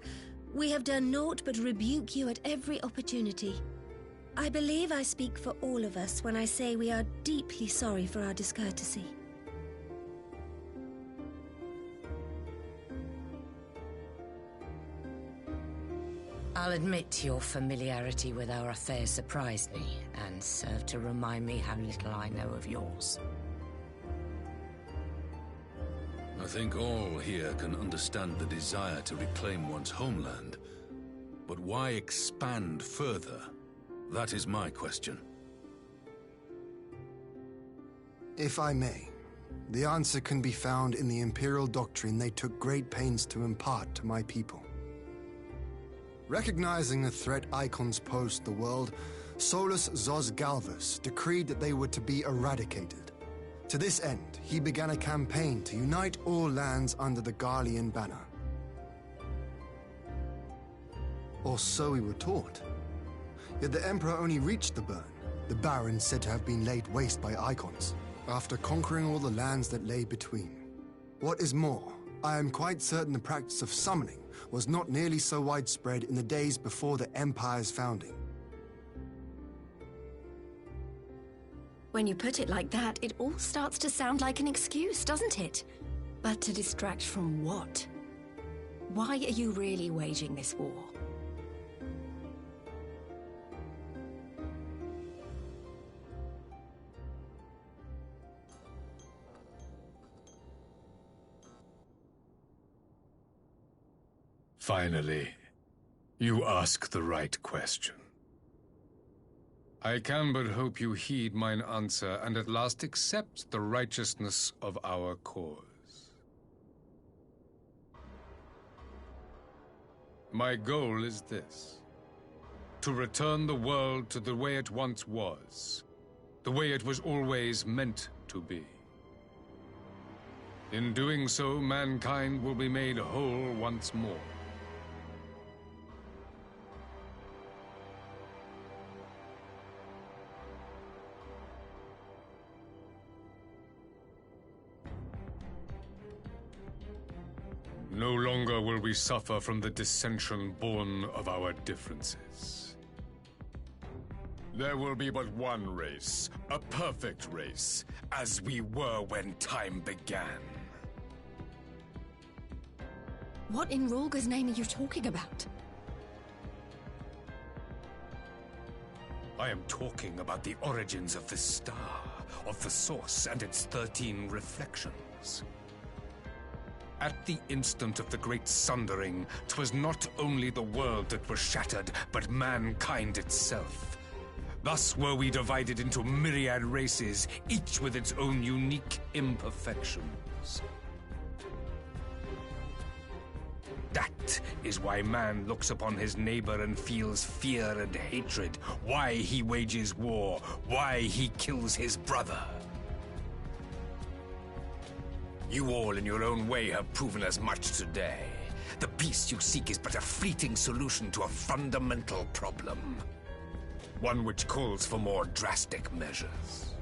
A: we have done naught but rebuke you at every opportunity. I believe I speak for all of us when I say we are deeply sorry for our discourtesy.
H: I'll admit your familiarity with our affairs surprised me, and served to remind me how little I know of yours.
C: I think all here can understand the desire to reclaim one's homeland. But why expand further? That is my question.
E: If I may, the answer can be found in the Imperial doctrine they took great pains to impart to my people. Recognizing the threat Icons posed the world, Solus Zos Galvus decreed that they were to be eradicated. To this end, he began a campaign to unite all lands under the Garlean banner. Or so we were taught. Yet the Emperor only reached the burn, the Barrens said to have been laid waste by Icons, after conquering all the lands that lay between. What is more, I am quite certain the practice of summoning was not nearly so widespread in the days before the Empire's founding.
J: When you put it like that, it all starts to sound like an excuse, doesn't it? But to distract from what? Why are you really waging this war?
N: Finally, you ask the right question. I can but hope you heed mine answer and at last accept the righteousness of our cause. My goal is this: to return the world to the way it once was, the way it was always meant to be. In doing so, mankind will be made whole once more. No longer will we suffer from the dissension born of our differences. There will be but one race, a perfect race, as we were when time began.
J: What in Rulga's name are you talking about?
N: I am talking about the origins of the star, of the source and its 13 reflections. At the instant of the great sundering, 'twas not only the world that was shattered, but mankind itself. Thus were we divided into myriad races, each with its own unique imperfections. That is why man looks upon his neighbor and feels fear and hatred, why he wages war, why he kills his brother. You all in your own way have proven as much today. The peace you seek is but a fleeting solution to a fundamental problem. One which calls for more drastic measures.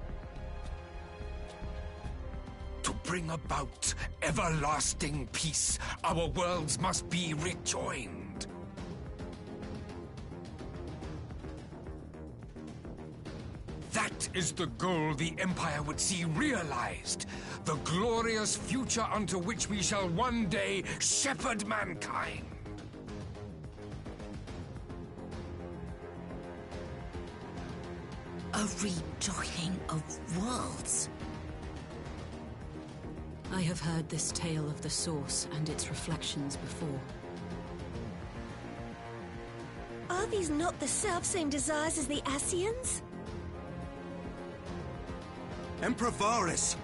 N: To bring about everlasting peace, our worlds must be rejoined. That is the goal the Empire would see realized. The glorious future unto which we shall one day shepherd mankind.
H: A rejoining of worlds.
D: I have heard this tale of the Source and its reflections before.
A: Are these not the self-same desires as the Ascians?
F: Emperor Varys,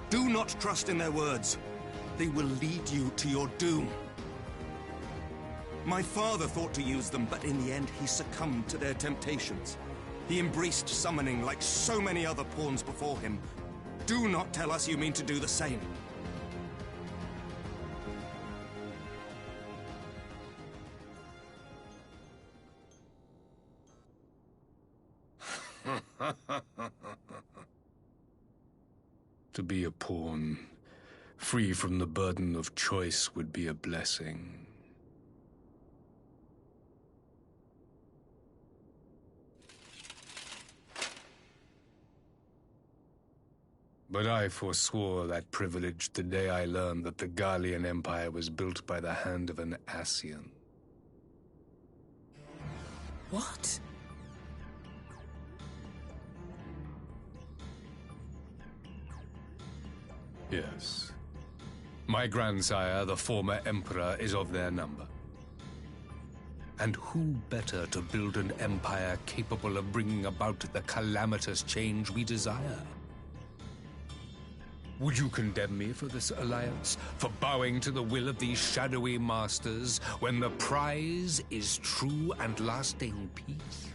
F: do not trust in their words. They will lead you to your doom. My father thought to use them, but in the end he succumbed to their temptations. He embraced summoning like so many other pawns before him. Do not tell us you mean to do the same.
N: To be a pawn, free from the burden of choice, would be a blessing. But I forswore that privilege the day I learned that the Garlean Empire was built by the hand of an Ascian.
H: What?
N: Yes. My grandsire, the former Emperor, is of their number. And who better to build an empire capable of bringing about the calamitous change we desire? Would you condemn me for this alliance? For bowing to the will of these shadowy masters, when the prize is true and lasting peace?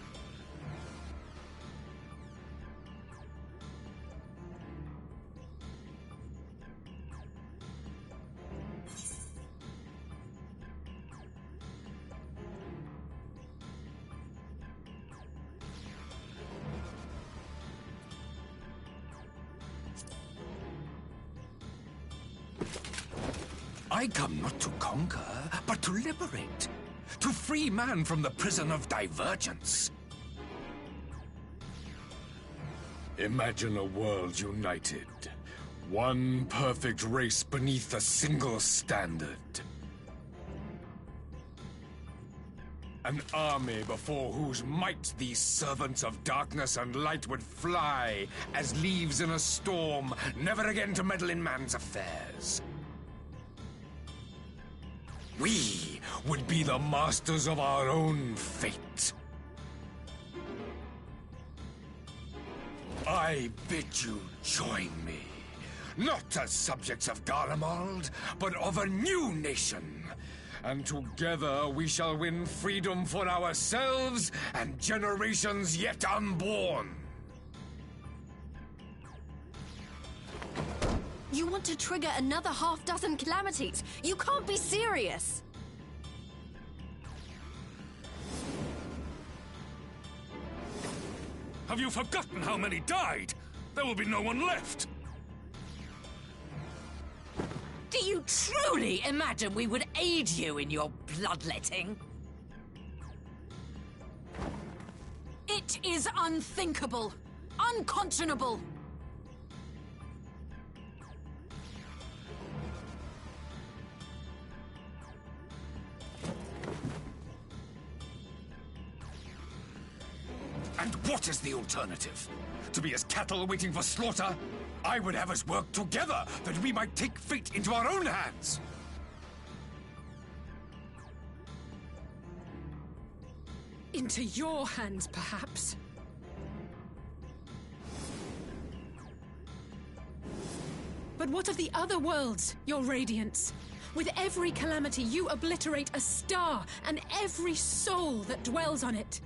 N: I come not to conquer, but to liberate. To free man from the prison of divergence. Imagine a world united. One perfect race beneath a single standard. An army before whose might these servants of darkness and light would fly as leaves in a storm, never again to meddle in man's affairs. We would be the masters of our own fate. I bid you join me, not as subjects of Garlemald, but of a new nation. And together we shall win freedom for ourselves and generations yet unborn.
J: You want to trigger another half-dozen calamities? You can't be serious!
C: Have you forgotten how many died? There will be no one left!
J: Do
H: you truly imagine we would aid you in your bloodletting?
D: It is unthinkable! Unconscionable!
U: And what is the alternative? To be as cattle waiting for slaughter? I would have us work together, that we might take fate into our own hands!
G: Into your hands, perhaps. But what of the other worlds, your radiance? With every calamity, you obliterate a star and every soul that dwells on it.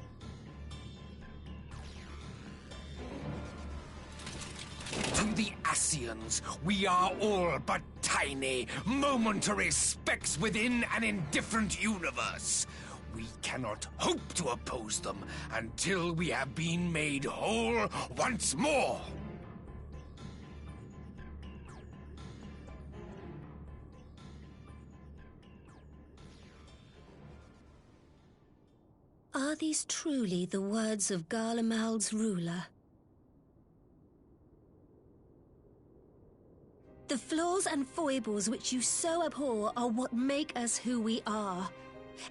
U: To the Ascians, we are all but tiny, momentary specks within an indifferent universe. We cannot hope to oppose them until we have been made whole once more.
A: Are these truly the words of Garlemald's ruler? The flaws and foibles which you so abhor are what make us who we are.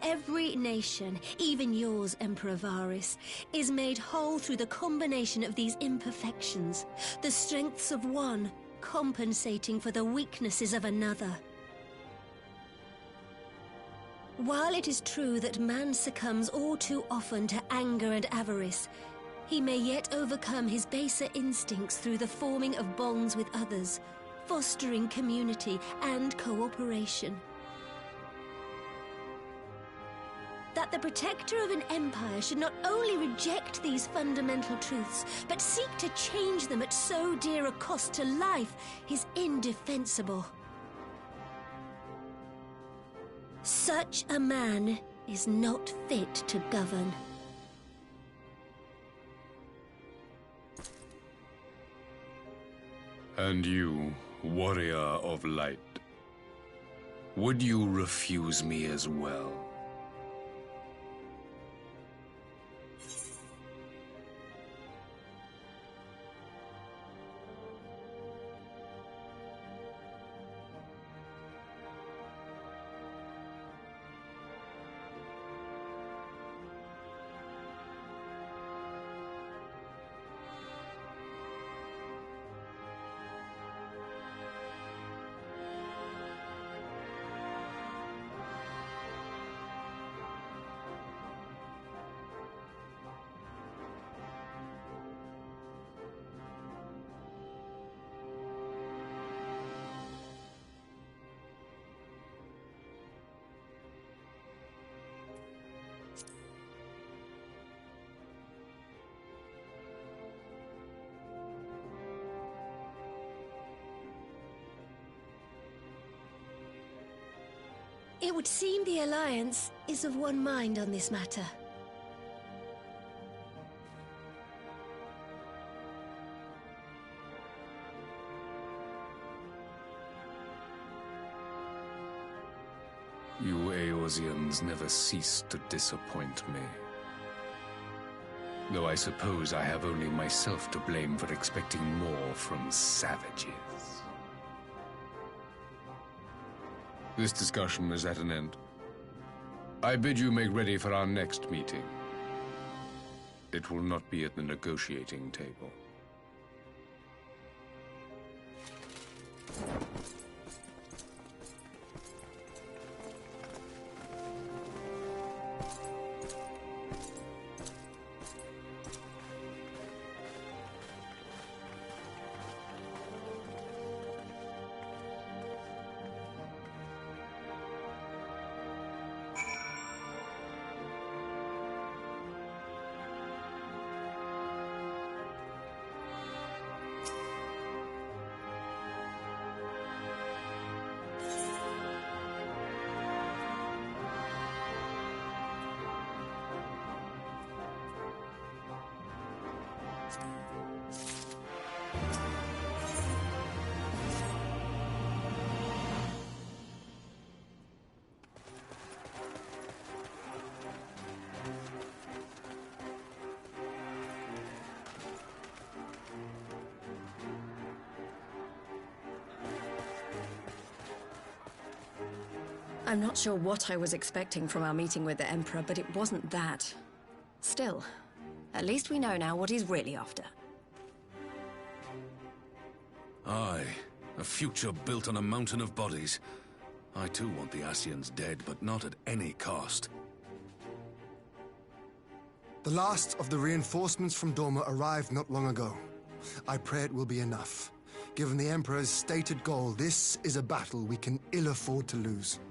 A: Every nation, even yours, Emperor Varys, is made whole through the combination of these imperfections, the strengths of one compensating for the weaknesses of another. While it is true that man succumbs all too often to anger and avarice, he may yet overcome his baser instincts through the forming of bonds with others, fostering community and cooperation. That the protector of an empire should not only reject these fundamental truths, but seek to change them at so dear a cost to life is indefensible. Such a man is not fit to govern.
N: And you, warrior of light, would you refuse me as well?
A: It would seem the Alliance is of one mind on this matter.
N: You Eorzeans never cease to disappoint me. Though I suppose I have only myself to blame for expecting more from savages. This discussion is at an end. I bid you make ready for our next meeting. It will not be at the negotiating table.
J: I'm not sure what I was expecting from our meeting with the Emperor, but it wasn't that. Still, at least we know now what he's really after.
C: Aye, a future built on a mountain of bodies. I too want the Ascians dead, but not at any cost.
E: The last of the reinforcements from Dorma arrived not long ago. I pray it will be enough. Given the Emperor's stated goal, this is a battle we can ill afford to lose.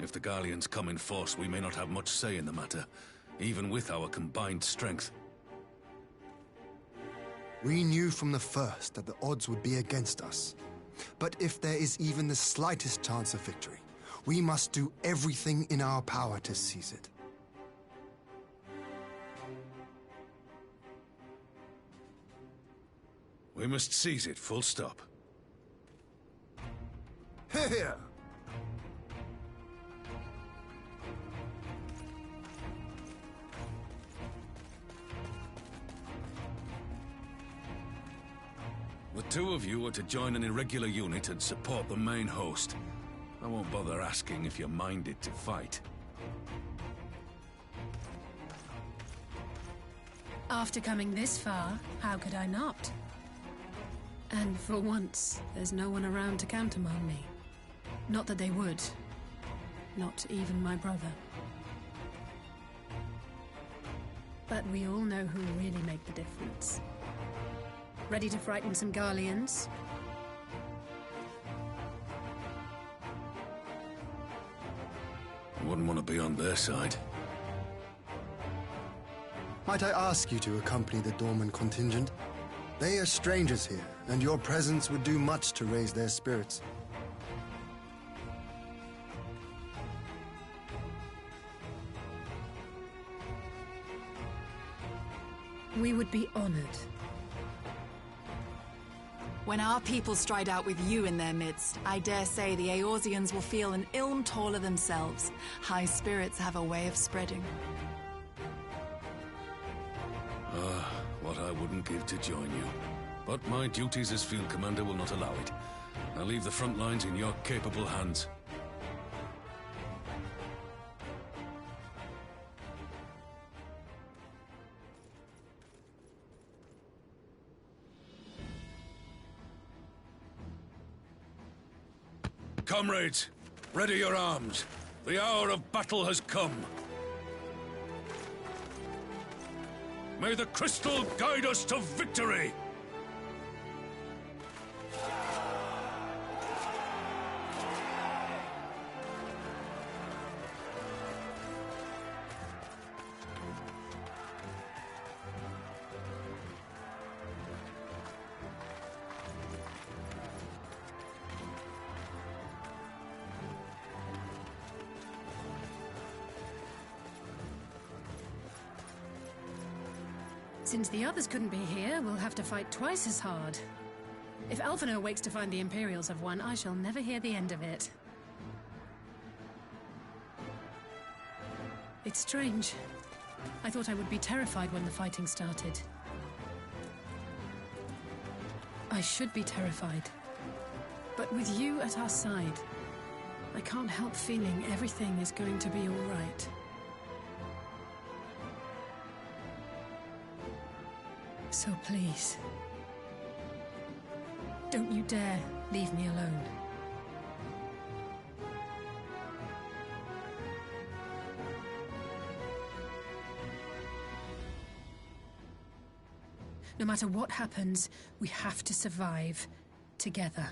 C: If the Garleans come in force, we may not have much say in the matter, even with our combined strength.
E: We knew from the first that the odds would be against us. But if there is even the slightest chance of victory, we must do everything in our power to seize it.
C: We must seize it, full stop.
E: Here!
C: The two of you are to join an irregular unit and support the main host. I won't bother asking if you're minded to fight.
G: After coming this far, how could I not? And for once, there's no one around to countermand me. Not that they would. Not even my brother. But we all know who really make the difference. Ready to frighten some Garleans?
C: I wouldn't want to be on their side.
E: Might I ask you to accompany the Dorman contingent? They are strangers here, and your presence would do much to raise their spirits.
G: We would be honored.
B: When our people stride out with you in their midst, I dare say the Eorzeans will feel an ilm taller themselves. High spirits have a way of spreading.
C: What I wouldn't give to join you. But my duties as field commander will not allow it. I'll leave the front lines in your capable hands. Comrades, ready your arms. The hour of battle has come. May the crystal guide us to victory!
G: Since the others couldn't be here, we'll have to fight twice as hard. If Alphinaud wakes to find the Imperials have won, I shall never hear the end of it. It's strange. I thought I would be terrified when the fighting started. I should be terrified. But with you at our side, I can't help feeling everything is going to be all right. So please, don't you dare leave me alone. No matter what happens, we have to survive together.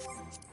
C: you.